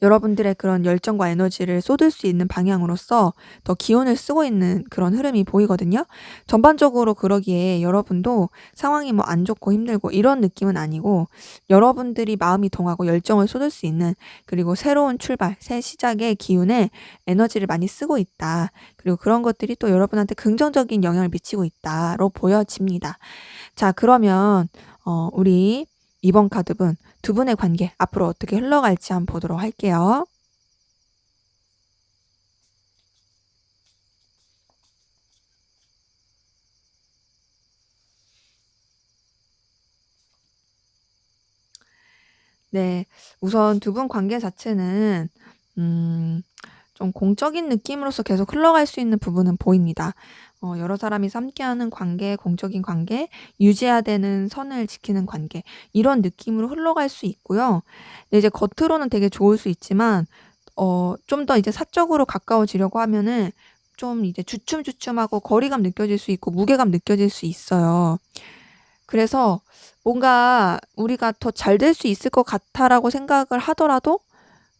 여러분들의 그런 열정과 에너지를 쏟을 수 있는 방향으로서 더 기운을 쓰고 있는 그런 흐름이 보이거든요. 전반적으로 그러기에 여러분도 상황이 뭐 안 좋고 힘들고 이런 느낌은 아니고 여러분들이 마음이 동하고 열정을 쏟을 수 있는, 그리고 새로운 출발, 새 시작의 기운에 에너지를 많이 쓰고 있다. 그리고 그런 것들이 또 여러분한테 긍정적인 영향을 미치고 있다로 보여집니다. 자, 그러면 우리 이번 카드분 두 분의 관계 앞으로 어떻게 흘러갈지 한번 보도록 할게요. 네. 우선 두 분 관계 자체는 음 좀 공적인 느낌으로서 계속 흘러갈 수 있는 부분은 보입니다. 여러 사람이 함께하는 관계, 공적인 관계, 유지해야 되는 선을 지키는 관계, 이런 느낌으로 흘러갈 수 있고요. 근데 이제 겉으로는 되게 좋을 수 있지만 좀 더 이제 사적으로 가까워지려고 하면은 좀 이제 주춤주춤하고 거리감 느껴질 수 있고 무게감 느껴질 수 있어요. 그래서 뭔가 우리가 '더 잘 될 수 있을 것 같아.'라고 생각을 하더라도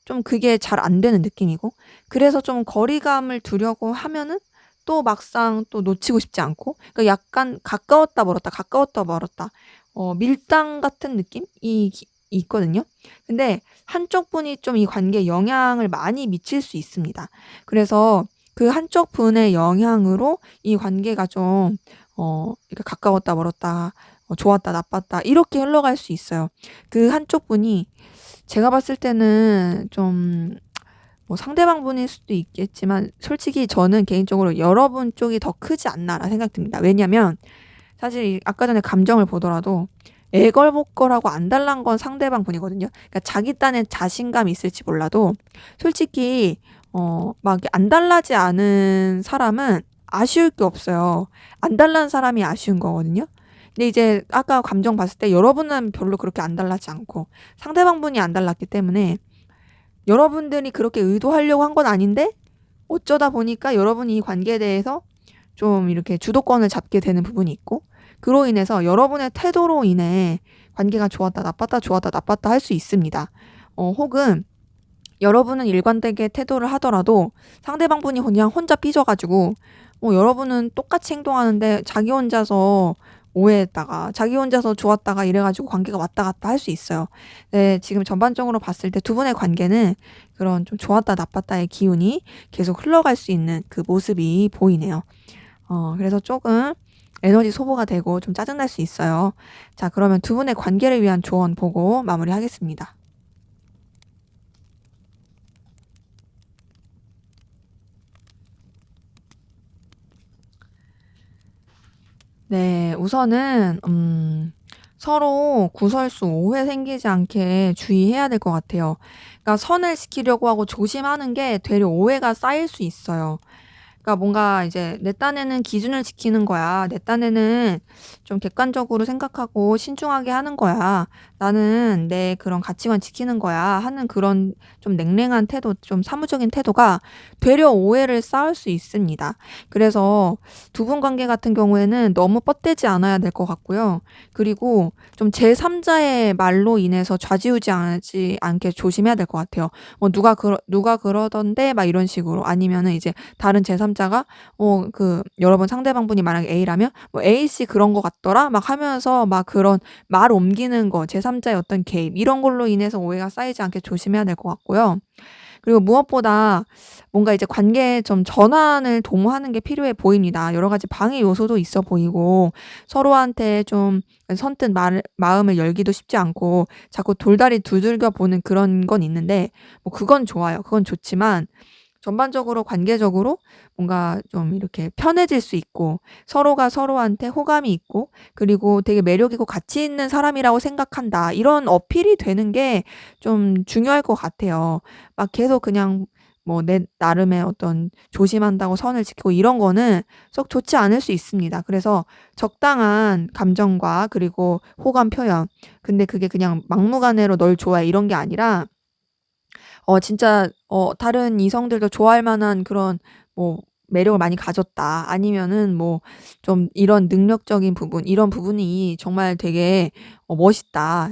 좀 그게 잘 안 되는 느낌이고, 그래서 좀 거리감을 두려고 하면은 또 막상 또 놓치고 싶지 않고, 그러니까 약간 가까웠다 멀었다, 가까웠다 멀었다, 밀당 같은 느낌이 있거든요. 근데 한쪽 분이 좀 이 관계에 영향을 많이 미칠 수 있습니다. 그래서 그 한쪽 분의 영향으로 이 관계가 좀 이렇게 가까웠다 멀었다 좋았다 나빴다 이렇게 흘러갈 수 있어요. 그 한쪽 분이 제가 봤을 때는 좀 뭐 상대방 분일 수도 있겠지만 솔직히 저는 개인적으로 여러분 쪽이 더 크지 않나라는 생각이 듭니다. 왜냐면 사실 아까 전에 감정을 보더라도 애걸복걸하고 안달난 건 상대방 분이거든요. 그러니까 자기 딴에 자신감이 있을지 몰라도 솔직히 막 안달나지 않은 사람은 아쉬울 게 없어요. 안달난 사람이 아쉬운 거거든요. 근데 이제 아까 감정 봤을 때 여러분은 별로 그렇게 안달나지 않고 상대방 분이 안달났기 때문에 여러분들이 그렇게 의도하려고 한 건 아닌데 어쩌다 보니까 여러분이 이 관계에 대해서 좀 이렇게 주도권을 잡게 되는 부분이 있고 그로 인해서 여러분의 태도로 인해 관계가 좋았다 나빴다 좋았다 나빴다 할 수 있습니다. 혹은 여러분은 일관되게 태도를 하더라도 상대방 분이 그냥 혼자 삐져가지고 여러분은 똑같이 행동하는데 자기 혼자서 오해했다가 자기 혼자서 좋았다가 이래가지고 관계가 왔다 갔다 할 수 있어요. 네, 지금 전반적으로 봤을 때 두 분의 관계는 그런 좀 좋았다 나빴다의 기운이 계속 흘러갈 수 있는 그 모습이 보이네요. 그래서 조금 에너지 소모가 되고 좀 짜증날 수 있어요. 자, 그러면 두 분의 관계를 위한 조언 보고 마무리하겠습니다. 네, 우선은 서로 구설수, 오해 생기지 않게 주의해야 될 것 같아요. 그러니까 선을 지키려고 하고 조심하는 게 되려 오해가 쌓일 수 있어요. 그러니까 뭔가 이제 '내 딴에는 기준을 지키는 거야. 내 딴에는 좀 객관적으로 생각하고 신중하게 하는 거야. 나는 내 그런 가치관 지키는 거야.' 하는 그런 좀 냉랭한 태도, 좀 사무적인 태도가 되려 오해를 쌓을 수 있습니다. 그래서 두 분 관계 같은 경우에는 너무 뻗대지 않아야 될 것 같고요. 그리고 좀 제3자의 말로 인해서 좌지우지하지 않게 조심해야 될 것 같아요. "누가 그러던데." 막 이런 식으로 아니면은 이제 다른 제3자가 여러분 상대방분이 만약에 A라면 뭐 "A씨 그런 것 같더라." 막 하면서 막 그런 말 옮기는 거, 제3자의 어떤 개입 이런 걸로 인해서 오해가 쌓이지 않게 조심해야 될 것 같고요. 그리고 무엇보다 뭔가 이제 관계의 좀 전환을 도모하는 게 필요해 보입니다. 여러 가지 방해 요소도 있어 보이고 서로한테 좀 선뜻 마음을 열기도 쉽지 않고 자꾸 돌다리 두들겨 보는 그런 건 있는데 그건 좋아요. 그건 좋지만 전반적으로 관계적으로 뭔가 좀 이렇게 편해질 수 있고 서로가 서로한테 호감이 있고 그리고 되게 매력 있고 가치 있는 사람이라고 생각한다. 이런 어필이 되는 게 좀 중요할 것 같아요. 막 계속 그냥 내 나름의 어떤 조심한다고 선을 지키고 이런 거는 썩 좋지 않을 수 있습니다. 그래서 적당한 감정과 그리고 호감 표현. 근데 그게 그냥 막무가내로 "널 좋아해." 이런 게 아니라 진짜 다른 이성들도 좋아할 만한 그런 뭐 매력을 많이 가졌다. 아니면은 좀 이런 능력적인 부분, 이런 부분이 정말 되게 멋있다.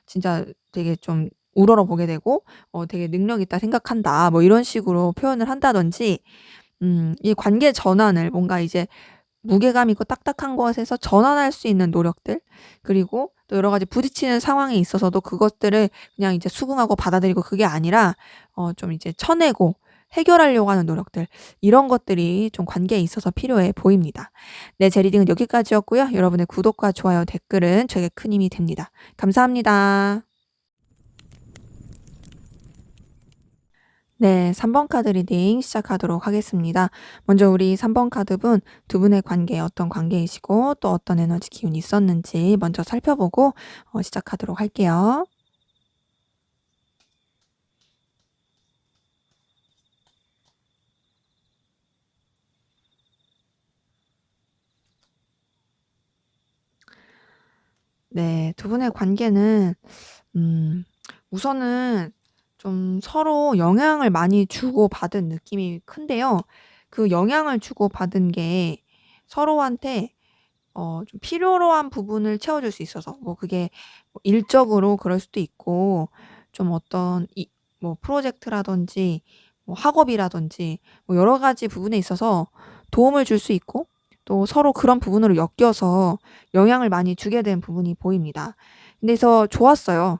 진짜 되게 좀 우러러보게 되고 되게 능력 있다 생각한다. 뭐 이런 식으로 표현을 한다든지 이 관계 전환을 뭔가 이제 무게감 있고 딱딱한 것에서 전환할 수 있는 노력들, 그리고 또 여러 가지 부딪히는 상황에 있어서도 그것들을 그냥 이제 수긍하고 받아들이고 그게 아니라 좀 이제 쳐내고 해결하려고 하는 노력들, 이런 것들이 좀 관계에 있어서 필요해 보입니다. 네, 제 리딩은 여기까지였고요. 여러분의 구독과 좋아요, 댓글은 저에게 큰 힘이 됩니다. 감사합니다. 네, 3번 카드 리딩 시작하도록 하겠습니다. 먼저 우리 3번 카드분, 두 분의 관계 어떤 관계이시고 또 어떤 에너지 기운이 있었는지 먼저 살펴보고 시작하도록 할게요. 네, 두 분의 관계는 우선은 좀 서로 영향을 많이 주고받은 느낌이 큰데요. 그 영향을 주고받은 게 서로한테 좀 필요로 한 부분을 채워줄 수 있어서 그게 일적으로 그럴 수도 있고 좀 어떤 프로젝트라든지 학업이라든지 여러 가지 부분에 있어서 도움을 줄 수 있고 또 서로 그런 부분으로 엮여서 영향을 많이 주게 된 부분이 보입니다. 근데서 좋았어요.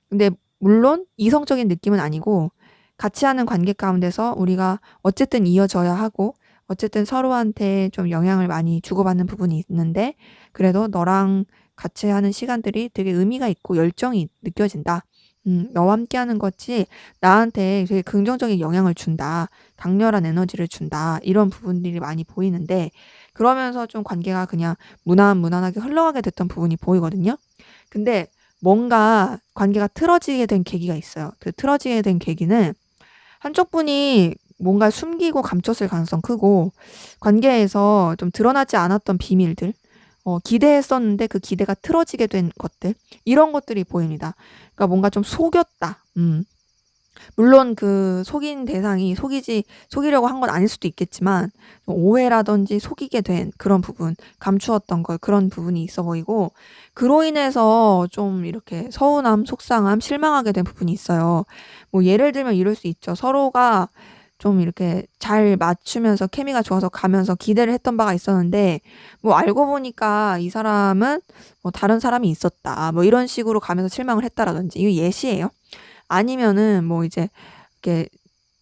근데 물론 이성적인 느낌은 아니고 같이 하는 관계 가운데서 우리가 어쨌든 이어져야 하고 어쨌든 서로한테 좀 영향을 많이 주고받는 부분이 있는데 그래도 너랑 같이 하는 시간들이 되게 의미가 있고 열정이 느껴진다. 너와 함께하는 것이 나한테 되게 긍정적인 영향을 준다. 강렬한 에너지를 준다. 이런 부분들이 많이 보이는데 그러면서 좀 관계가 그냥 무난무난하게 흘러가게 됐던 부분이 보이거든요. 근데 뭔가 관계가 틀어지게 된 계기가 있어요. 그 틀어지게 된 계기는 한쪽 분이 뭔가 숨기고 감췄을 가능성 크고 관계에서 좀 드러나지 않았던 비밀들, 기대했었는데 그 기대가 틀어지게 된 것들, 이런 것들이 보입니다. 그러니까 뭔가 좀 속였다. 물론 그 속인 대상이 속이려고 한 건 아닐 수도 있겠지만 오해라든지 속이게 된 그런 부분, 감추었던 걸 그런 부분이 있어 보이고 그로 인해서 좀 이렇게 서운함, 속상함, 실망하게 된 부분이 있어요. 뭐 예를 들면 이럴 수 있죠. 서로가 좀 이렇게 잘 맞추면서 케미가 좋아서 가면서 기대를 했던 바가 있었는데 뭐 알고 보니까 이 사람은 뭐 다른 사람이 있었다. 뭐 이런 식으로 가면서 실망을 했다라든지 이거 예시예요. 아니면은 뭐 이제 이렇게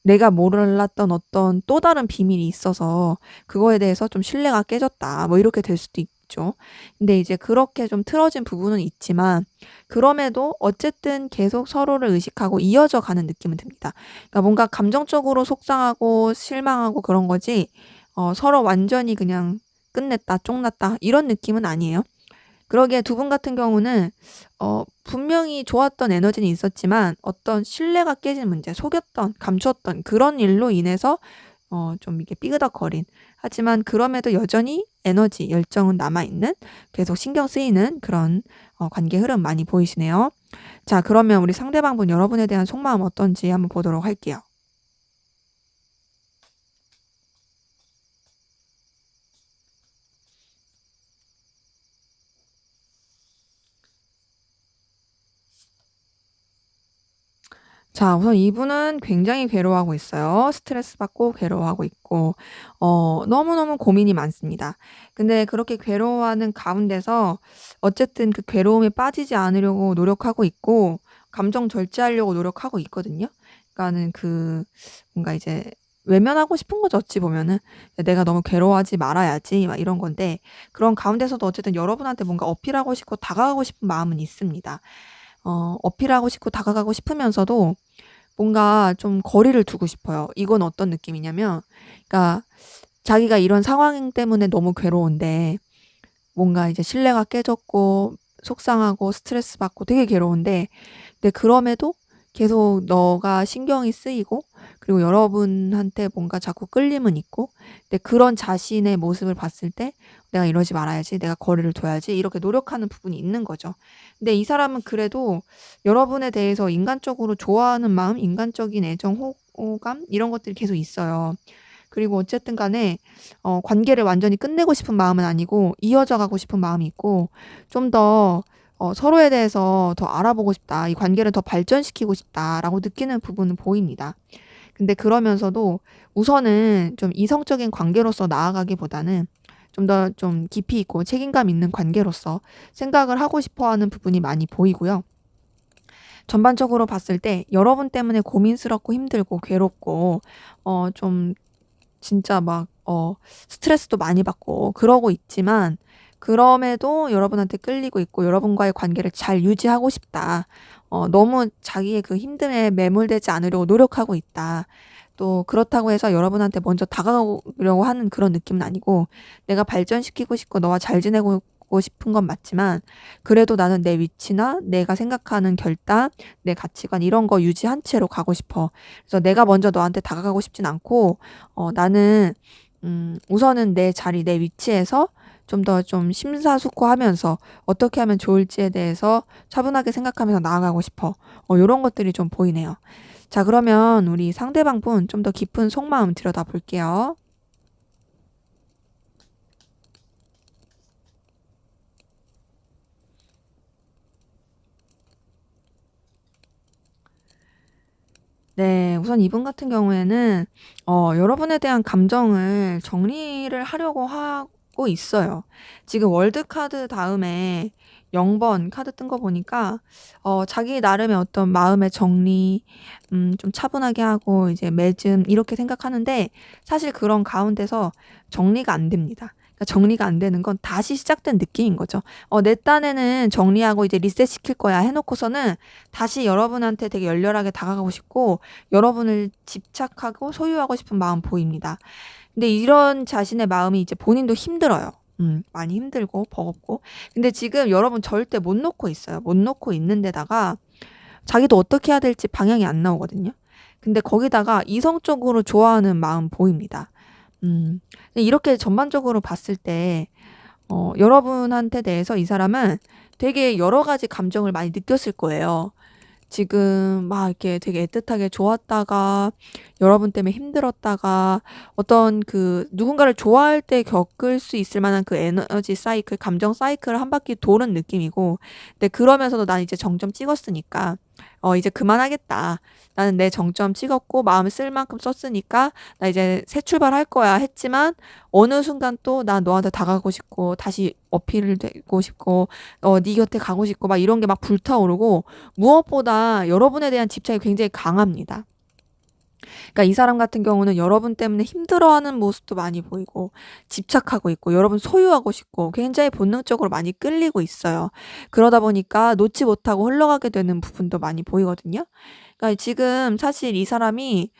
내가 몰랐던 어떤 또 다른 비밀이 있어서 그거에 대해서 좀 신뢰가 깨졌다. 뭐 이렇게 될 수도 있죠. 근데 이제 그렇게 좀 틀어진 부분은 있지만 그럼에도 어쨌든 계속 서로를 의식하고 이어져 가는 느낌은 듭니다. 그러니까 뭔가 감정적으로 속상하고 실망하고 그런 거지 서로 완전히 그냥 끝냈다, 쫑났다 이런 느낌은 아니에요. 그러기에 두 분 같은 경우는 분명히 좋았던 에너지는 있었지만 어떤 신뢰가 깨진 문제, 속였던, 감추었던 그런 일로 인해서 좀 이게 삐그덕거린 하지만 그럼에도 여전히 에너지, 열정은 남아있는 계속 신경 쓰이는 그런 관계 흐름 많이 보이시네요. 자, 그러면 우리 상대방분 여러분에 대한 속마음 어떤지 한번 보도록 할게요. 자, 우선 이분은 굉장히 괴로워하고 있어요. 스트레스 받고 괴로워하고 있고, 너무너무 고민이 많습니다. 근데 그렇게 괴로워하는 가운데서 어쨌든 그 괴로움에 빠지지 않으려고 노력하고 있고, 감정 절제하려고 노력하고 있거든요. 그러니까는 뭔가 이제 외면하고 싶은 거죠, 어찌 보면은. 내가 너무 괴로워하지 말아야지, 막 이런 건데, 그런 가운데서도 어쨌든 여러분한테 뭔가 어필하고 싶고 다가가고 싶은 마음은 있습니다. 어필하고 싶고 다가가고 싶으면서도 뭔가 좀 거리를 두고 싶어요. 이건 어떤 느낌이냐면 그러니까 자기가 이런 상황 때문에 너무 괴로운데 뭔가 이제 신뢰가 깨졌고 속상하고 스트레스 받고 되게 괴로운데 근데 그럼에도 계속 너가 신경이 쓰이고 그리고 여러분한테 뭔가 자꾸 끌림은 있고 근데 그런 자신의 모습을 봤을 때 '내가 이러지 말아야지. 내가 거리를 둬야지.' 이렇게 노력하는 부분이 있는 거죠. 근데 이 사람은 그래도 여러분에 대해서 인간적으로 좋아하는 마음, 인간적인 애정, 호감 이런 것들이 계속 있어요. 그리고 어쨌든 간에 관계를 완전히 끝내고 싶은 마음은 아니고 이어져 가고 싶은 마음이 있고 좀 더 '서로에 대해서 더 알아보고 싶다. 이 관계를 더 발전시키고 싶다.'라고 느끼는 부분은 보입니다. 근데 그러면서도 우선은 좀 이성적인 관계로서 나아가기보다는 좀 더 좀 깊이 있고 책임감 있는 관계로서 생각을 하고 싶어 하는 부분이 많이 보이고요. 전반적으로 봤을 때 여러분 때문에 고민스럽고 힘들고 괴롭고 좀 진짜 막 스트레스도 많이 받고 그러고 있지만 그럼에도 여러분한테 끌리고 있고 여러분과의 관계를 잘 유지하고 싶다. 너무 자기의 그 힘듦에 매몰되지 않으려고 노력하고 있다. 또 그렇다고 해서 여러분한테 먼저 다가가려고 하는 그런 느낌은 아니고 내가 발전시키고 싶고 너와 잘 지내고 싶은 건 맞지만 그래도 나는 내 위치나 내가 생각하는 결단, 내 가치관 이런 거 유지한 채로 가고 싶어. 그래서 내가 먼저 너한테 다가가고 싶진 않고 나는 우선은 내 자리, 내 위치에서 좀 더 좀 심사숙고하면서 어떻게 하면 좋을지에 대해서 차분하게 생각하면서 나아가고 싶어. 요런 것들이 좀 보이네요. 자, 그러면 우리 상대방분 좀 더 깊은 속마음 들여다볼게요. 네. 우선 이분 같은 경우에는 여러분에 대한 감정을 정리를 하려고 하고 있어요. 지금 월드 카드 다음에 0번 카드 뜬 거 보니까 자기 나름의 어떤 마음의 정리, 좀 차분하게 하고 이제 맺음 이렇게 생각하는데 사실 그런 가운데서 정리가 안 됩니다. 그러니까 정리가 안 되는 건 다시 시작된 느낌인 거죠. 내 딴에는 정리하고 이제 리셋 시킬 거야 해놓고서는 다시 여러분한테 되게 열렬하게 다가가고 싶고 여러분을 집착하고 소유하고 싶은 마음 보입니다. 근데 이런 자신의 마음이 이제 본인도 힘들어요. 많이 힘들고 버겁고. 근데 지금 여러분 절대 못 놓고 있어요. 못 놓고 있는 데다가 자기도 어떻게 해야 될지 방향이 안 나오거든요. 근데 거기다가 이성적으로 좋아하는 마음 보입니다. 근데 이렇게 전반적으로 봤을 때 여러분한테 대해서 이 사람은 되게 여러 가지 감정을 많이 느꼈을 거예요. 지금 막 이렇게 되게 애틋하게 좋았다가 여러분 때문에 힘들었다가 어떤 그 누군가를 좋아할 때 겪을 수 있을 만한 그 에너지 사이클, 감정 사이클을 한 바퀴 도는 느낌이고, 근데 그러면서도 난 이제 정점 찍었으니까 이제 그만하겠다. 나는 내 정점 찍었고 마음을 쓸 만큼 썼으니까 나 이제 새 출발할 거야 했지만 어느 순간 또 난 너한테 다가가고 싶고 다시 어필을 되고 싶고 네 곁에 가고 싶고 막 이런 게 막 불타오르고 무엇보다 여러분에 대한 집착이 굉장히 강합니다. 그러니까 이 사람 같은 경우는 여러분 때문에 힘들어하는 모습도 많이 보이고 집착하고 있고 여러분 소유하고 싶고 굉장히 본능적으로 많이 끌리고 있어요. 그러다 보니까 놓지 못하고 흘러가게 되는 부분도 많이 보이거든요. 그러니까 지금 사실 이 사람이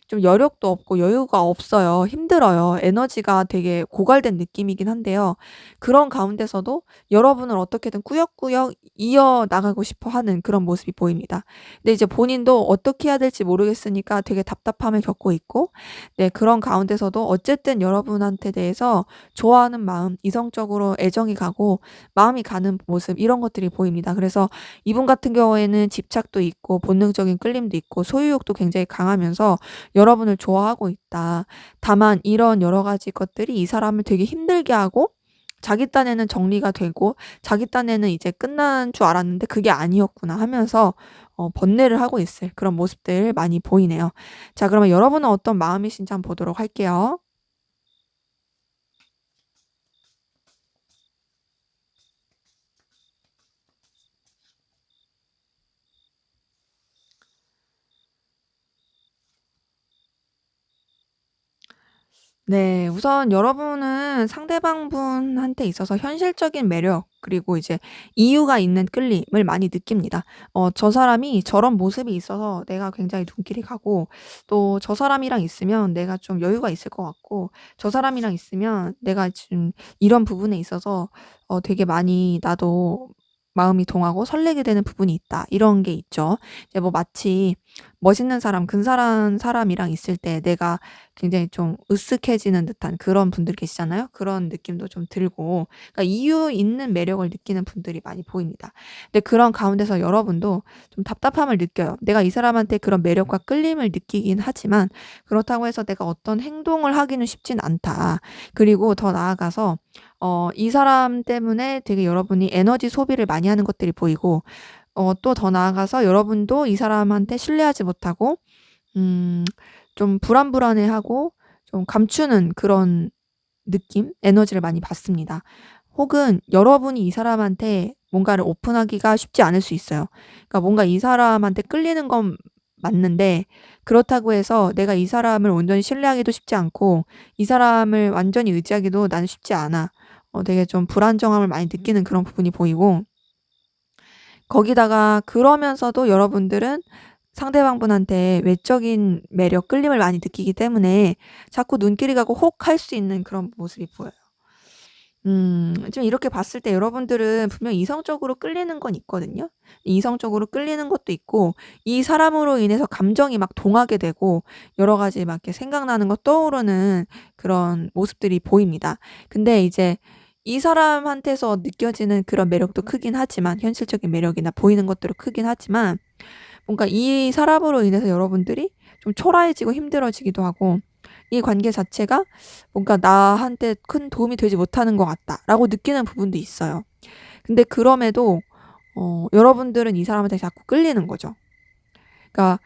좀 여력도 없고 여유가 없어요. 힘들어요. 에너지가 되게 고갈된 느낌이긴 한데요. 그런 가운데서도 여러분을 어떻게든 꾸역꾸역 이어나가고 싶어 하는 그런 모습이 보입니다. 근데 이제 본인도 어떻게 해야 될지 모르겠으니까 되게 답답함을 겪고 있고, 네, 그런 가운데서도 어쨌든 여러분한테 대해서 좋아하는 마음, 이성적으로 애정이 가고 마음이 가는 모습, 이런 것들이 보입니다. 그래서 이분 같은 경우에는 집착도 있고 본능적인 끌림도 있고 소유욕도 굉장히 강하면서 여러분을 좋아하고 있다. 다만 이런 여러 가지 것들이 이 사람을 되게 힘들게 하고 자기 딴에는 정리가 되고 자기 딴에는 이제 끝난 줄 알았는데 그게 아니었구나 하면서 번뇌를 하고 있을 그런 모습들 많이 보이네요. 자, 그러면 여러분은 어떤 마음이신지 한번 보도록 할게요. 네. 우선 여러분은 상대방 분한테 있어서 현실적인 매력 그리고 이제 이유가 있는 끌림을 많이 느낍니다. 저 사람이 저런 모습이 있어서 내가 굉장히 눈길이 가고 또 저 사람이랑 있으면 내가 좀 여유가 있을 것 같고 저 사람이랑 있으면 내가 지금 이런 부분에 있어서 되게 많이 나도 마음이 동하고 설레게 되는 부분이 있다. 이런 게 있죠. 이제 뭐 마치 멋있는 사람, 근사한 사람이랑 있을 때 내가 굉장히 좀 으쓱해지는 듯한 그런 분들 계시잖아요. 그런 느낌도 좀 들고 그러니까 이유 있는 매력을 느끼는 분들이 많이 보입니다. 근데 그런 가운데서 여러분도 좀 답답함을 느껴요. 내가 이 사람한테 그런 매력과 끌림을 느끼긴 하지만 그렇다고 해서 내가 어떤 행동을 하기는 쉽진 않다. 그리고 더 나아가서 이 사람 때문에 되게 여러분이 에너지 소비를 많이 하는 것들이 보이고 또 더 나아가서 여러분도 이 사람한테 신뢰하지 못하고 음 좀 불안불안해하고 좀 감추는 그런 느낌, 에너지를 많이 받습니다. 혹은 여러분이 이 사람한테 뭔가를 오픈하기가 쉽지 않을 수 있어요. 그러니까 뭔가 이 사람한테 끌리는 건 맞는데 그렇다고 해서 내가 이 사람을 온전히 신뢰하기도 쉽지 않고 이 사람을 완전히 의지하기도 나는 쉽지 않아. 되게 좀 불안정함을 많이 느끼는 그런 부분이 보이고 거기다가 그러면서도 여러분들은 상대방분한테 외적인 매력, 끌림을 많이 느끼기 때문에 자꾸 눈길이 가고 혹 할 수 있는 그런 모습이 보여요. 좀 이렇게 봤을 때 여러분들은 분명 이성적으로 끌리는 건 있거든요. 이성적으로 끌리는 것도 있고 이 사람으로 인해서 감정이 막 동하게 되고 여러 가지 막 이렇게 생각나는 거 떠오르는 그런 모습들이 보입니다. 근데 이제 이 사람한테서 느껴지는 그런 매력도 크긴 하지만 현실적인 매력이나 보이는 것들도 크긴 하지만 뭔가 이 사람으로 인해서 여러분들이 좀 초라해지고 힘들어지기도 하고 이 관계 자체가 뭔가 '나한테 큰 도움이 되지 못하는 것 같다.'라고 느끼는 부분도 있어요. 근데 그럼에도 여러분들은 이 사람한테 자꾸 끌리는 거죠. 그러니까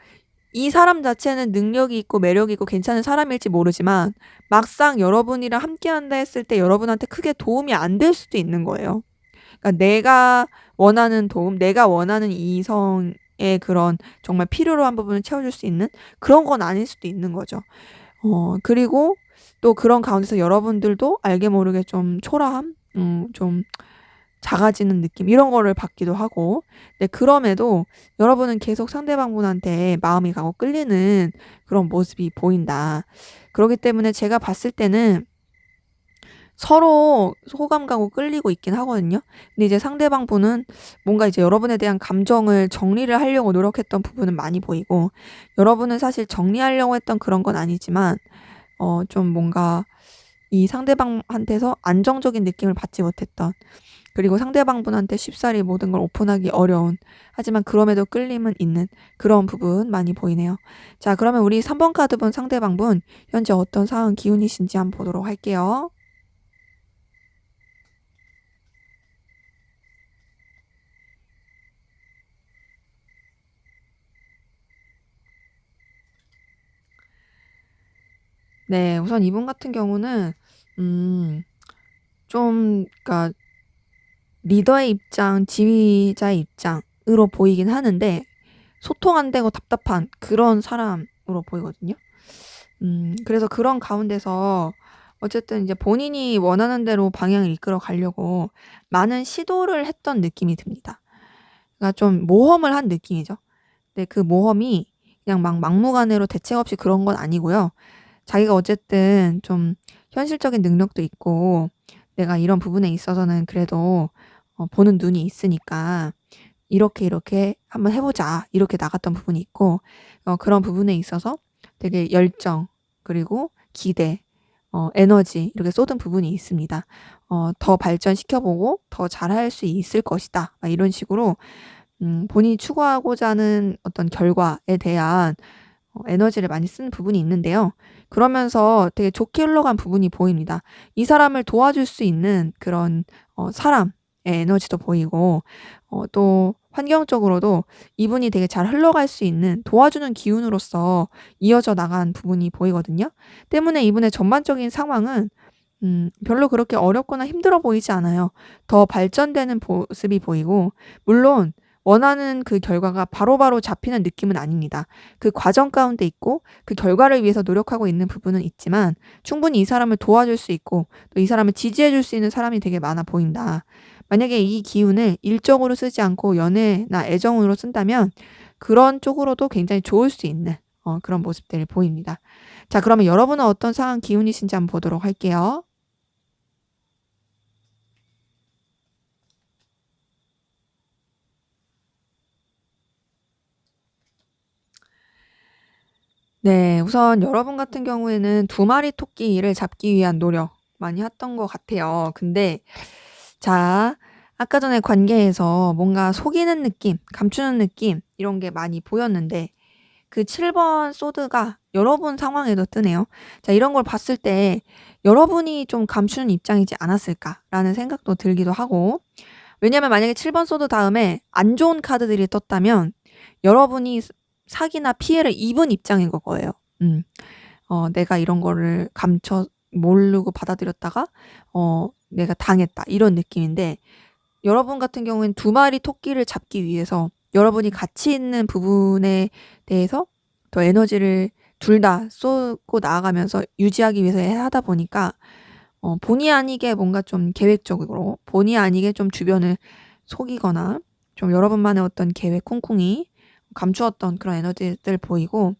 이 사람 자체는 능력이 있고 매력이 있고 괜찮은 사람일지 모르지만 막상 여러분이랑 함께한다 했을 때 여러분한테 크게 도움이 안 될 수도 있는 거예요. 그러니까 내가 원하는 도움, 내가 원하는 이성의 그런 정말 필요로 한 부분을 채워줄 수 있는 그런 건 아닐 수도 있는 거죠. 그리고 또 그런 가운데서 여러분들도 알게 모르게 좀 초라함, 좀 작아지는 느낌 이런 거를 받기도 하고, 근데 그럼에도 여러분은 계속 상대방분한테 마음이 가고 끌리는 그런 모습이 보인다. 그렇기 때문에 제가 봤을 때는 서로 호감 가고 끌리고 있긴 하거든요. 근데 이제 상대방분은 뭔가 이제 여러분에 대한 감정을 정리를 하려고 노력했던 부분은 많이 보이고, 여러분은 사실 정리하려고 했던 그런 건 아니지만 좀 뭔가 이 상대방한테서 안정적인 느낌을 받지 못했던, 그리고 상대방분한테 쉽사리 모든 걸 오픈하기 어려운, 하지만 그럼에도 끌림은 있는 그런 부분 많이 보이네요. 자, 그러면 우리 3번 카드분 상대방분 현재 어떤 상황 기운이신지 한번 보도록 할게요. 네, 우선 이분 같은 경우는 그러니까 리더의 입장, 지휘자의 입장으로 보이긴 하는데 소통 안 되고 답답한 그런 사람으로 보이거든요. 그래서 그런 가운데서 어쨌든 이제 본인이 원하는 대로 방향을 이끌어 가려고 많은 시도를 했던 느낌이 듭니다. 그러니까 좀 모험을 한 느낌이죠. 근데 그 모험이 그냥 막 막무가내로 대책 없이 그런 건 아니고요. 자기가 어쨌든 좀 현실적인 능력도 있고 내가 이런 부분에 있어서는 그래도 보는 눈이 있으니까 이렇게 한번 해보자 이렇게 나갔던 부분이 있고, 그런 부분에 있어서 되게 열정, 그리고 기대, 에너지 이렇게 쏟은 부분이 있습니다. 더 발전시켜보고 더 잘할 수 있을 것이다, 막 이런 식으로 본인이 추구하고자 하는 어떤 결과에 대한 에너지를 많이 쓴 부분이 있는데요. 그러면서 되게 좋게 흘러간 부분이 보입니다. 이 사람을 도와줄 수 있는 그런 사람의 에너지도 보이고, 또 환경적으로도 이분이 되게 잘 흘러갈 수 있는 도와주는 기운으로서 이어져 나간 부분이 보이거든요. 때문에 이분의 전반적인 상황은 별로 그렇게 어렵거나 힘들어 보이지 않아요. 더 발전되는 모습이 보이고, 물론 원하는 그 결과가 바로바로 잡히는 느낌은 아닙니다. 그 과정 가운데 있고 그 결과를 위해서 노력하고 있는 부분은 있지만 충분히 이 사람을 도와줄 수 있고 또 이 사람을 지지해 줄 수 있는 사람이 되게 많아 보인다. 만약에 이 기운을 일적으로 쓰지 않고 연애나 애정으로 쓴다면 그런 쪽으로도 굉장히 좋을 수 있는 그런 모습들이 보입니다. 자, 그러면 여러분은 어떤 상황 기운이신지 한번 보도록 할게요. 네, 우선 여러분 같은 경우에는 두 마리 토끼를 잡기 위한 노력 많이 했던 것 같아요. 근데 자, 아까 전에 관계에서 뭔가 속이는 느낌, 감추는 느낌 이런 게 많이 보였는데 그 7번 소드가 여러분 상황에도 뜨네요. 자, 이런 걸 봤을 때 여러분이 좀 감추는 입장이지 않았을까라는 생각도 들기도 하고, 왜냐면 만약에 7번 소드 다음에 안 좋은 카드들이 떴다면 여러분이 사기나 피해를 입은 입장인 거예요. 내가 이런 거를 감춰 모르고 받아들였다가 내가 당했다 이런 느낌인데, 여러분 같은 경우에는 두 마리 토끼를 잡기 위해서 여러분이 가치 있는 부분에 대해서 더 에너지를 둘 다 쏟고 나아가면서 유지하기 위해서 하다 보니까 본의 아니게 뭔가 좀 계획적으로 본의 아니게 좀 주변을 속이거나 좀 여러분만의 어떤 계획 콩콩이 감추었던 그런 에너지들 보이고,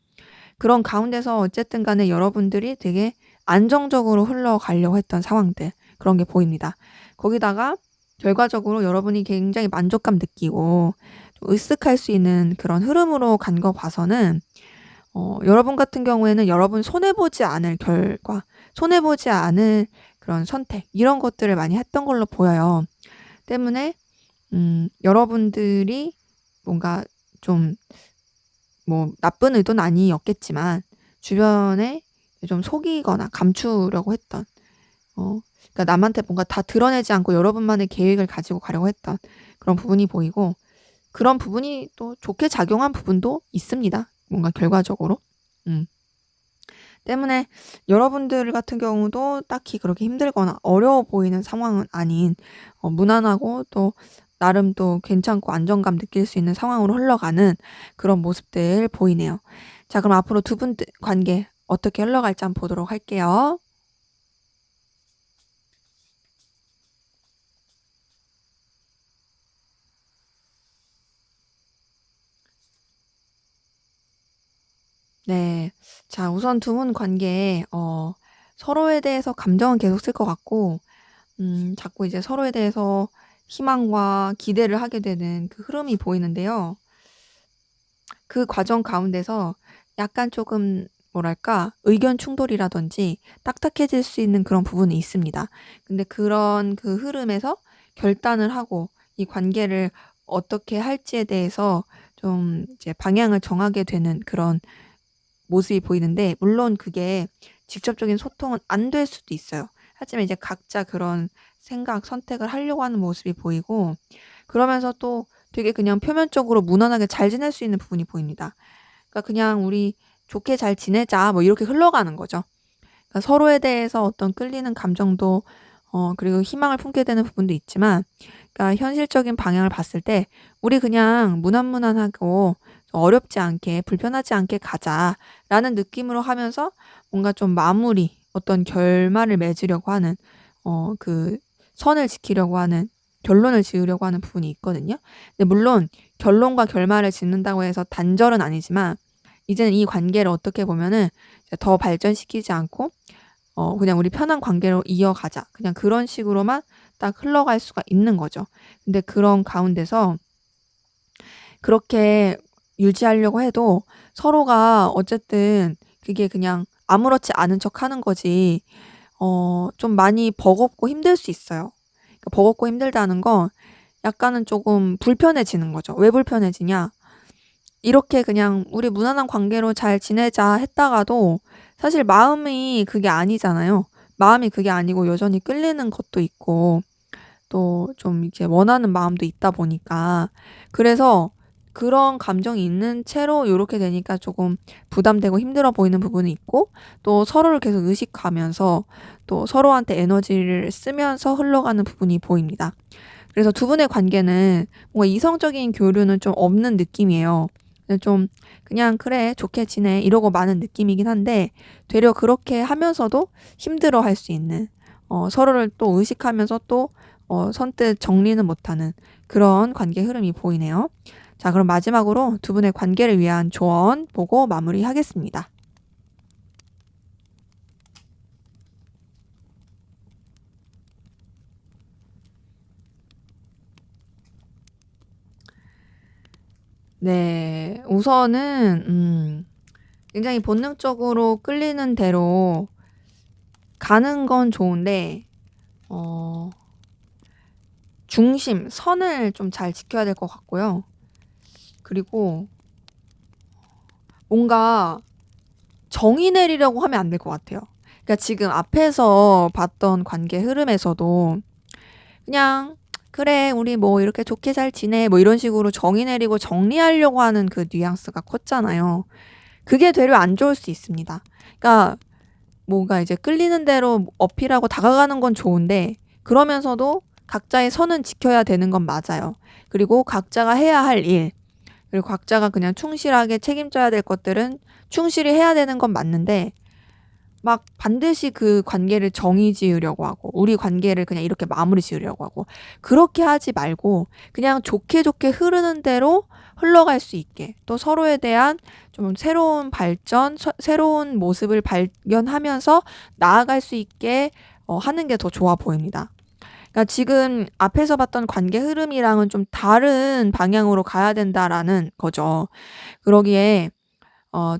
그런 가운데서 어쨌든 간에 여러분들이 되게 안정적으로 흘러가려고 했던 상황들 그런 게 보입니다. 거기다가 결과적으로 여러분이 굉장히 만족감 느끼고 좀 으쓱할 수 있는 그런 흐름으로 간 거 봐서는 여러분 같은 경우에는 여러분 손해보지 않을 결과, 손해보지 않을 그런 선택 이런 것들을 많이 했던 걸로 보여요. 때문에 여러분들이 뭔가 좀 뭐 나쁜 의도는 아니었겠지만 주변에 좀 속이거나 감추려고 했던, 그러니까 남한테 뭔가 다 드러내지 않고 여러분만의 계획을 가지고 가려고 했던 그런 부분이 보이고, 그런 부분이 또 좋게 작용한 부분도 있습니다. 뭔가 결과적으로. 음. 때문에 여러분들 같은 경우도 딱히 그렇게 힘들거나 어려워 보이는 상황은 아닌 무난하고 또 나름 또 괜찮고 안정감 느낄 수 있는 상황으로 흘러가는 그런 모습들 보이네요. 자, 그럼 앞으로 두 분 관계 어떻게 흘러갈지 한번 보도록 할게요. 네. 자, 우선 두 분 관계에 서로에 대해서 감정은 계속 쓸 것 같고 자꾸 이제 서로에 대해서 희망과 기대를 하게 되는 그 흐름이 보이는데요. 그 과정 가운데서 약간 조금 뭐랄까 의견 충돌이라든지 딱딱해질 수 있는 그런 부분이 있습니다. 근데 그런 그 흐름에서 결단을 하고 이 관계를 어떻게 할지에 대해서 좀 이제 방향을 정하게 되는 그런 모습이 보이는데, 물론 그게 직접적인 소통은 안 될 수도 있어요. 하지만 이제 각자 그런 생각, 선택을 하려고 하는 모습이 보이고, 그러면서 또 되게 그냥 표면적으로 무난하게 잘 지낼 수 있는 부분이 보입니다. 그러니까 그냥 우리 좋게 잘 지내자 뭐 이렇게 흘러가는 거죠. 그러니까 서로에 대해서 어떤 끌리는 감정도 그리고 희망을 품게 되는 부분도 있지만, 그러니까 현실적인 방향을 봤을 때 우리 그냥 무난무난하고 어렵지 않게 불편하지 않게 가자라는 느낌으로 하면서 뭔가 좀 마무리, 어떤 결말을 맺으려고 하는 그 선을 지키려고 하는, 결론을 지으려고 하는 부분이 있거든요. 근데 물론 결론과 결말을 짓는다고 해서 단절은 아니지만, 이제는 이 관계를 어떻게 보면은 더 발전시키지 않고 그냥 우리 편한 관계로 이어가자, 그냥 그런 식으로만 딱 흘러갈 수가 있는 거죠. 근데 그런 가운데서 그렇게 유지하려고 해도 서로가 어쨌든 그게 그냥 아무렇지 않은 척 하는 거지 좀 많이 버겁고 힘들 수 있어요. 그러니까 버겁고 힘들다는 건 약간은 조금 불편해지는 거죠. 왜 불편해지냐? 이렇게 그냥 우리 무난한 관계로 잘 지내자 했다가도 사실 마음이 그게 아니잖아요. 마음이 그게 아니고 여전히 끌리는 것도 있고 또 좀 이제 원하는 마음도 있다 보니까, 그래서 그런 감정이 있는 채로 요렇게 되니까 조금 부담되고 힘들어 보이는 부분이 있고, 또 서로를 계속 의식하면서 또 서로한테 에너지를 쓰면서 흘러가는 부분이 보입니다. 그래서 두 분의 관계는 뭔가 이성적인 교류는 좀 없는 느낌이에요. 좀 그냥 그래 좋게 지내 이러고 마는 느낌이긴 한데, 되려 그렇게 하면서도 힘들어할 수 있는, 서로를 또 의식하면서 또 선뜻 정리는 못하는 그런 관계 흐름이 보이네요. 자, 그럼 마지막으로 두 분의 관계를 위한 조언 보고 마무리하겠습니다. 네, 우선은 굉장히 본능적으로 끌리는 대로 가는 건 좋은데 중심, 선을 좀 잘 지켜야 될 것 같고요. 그리고 뭔가 정의 내리려고 하면 안 될 것 같아요. 그러니까 지금 앞에서 봤던 관계 흐름에서도 그냥 그래 우리 뭐 이렇게 좋게 잘 지내 뭐 이런 식으로 정의 내리고 정리하려고 하는 그 뉘앙스가 컸잖아요. 그게 되려 안 좋을 수 있습니다. 그러니까 뭔가 이제 끌리는 대로 어필하고 다가가는 건 좋은데, 그러면서도 각자의 선은 지켜야 되는 건 맞아요. 그리고 각자가 해야 할 일, 그리고 각자가 그냥 충실하게 책임져야 될 것들은 충실히 해야 되는 건 맞는데, 막 반드시 그 관계를 정의 지으려고 하고 우리 관계를 그냥 이렇게 마무리 지으려고 하고 그렇게 하지 말고 그냥 좋게 좋게 흐르는 대로 흘러갈 수 있게, 또 서로에 대한 좀 새로운 발전, 새로운 모습을 발견하면서 나아갈 수 있게 하는 게 더 좋아 보입니다. 그러니까 지금 앞에서 봤던 관계 흐름이랑은 좀 다른 방향으로 가야 된다라는 거죠. 그러기에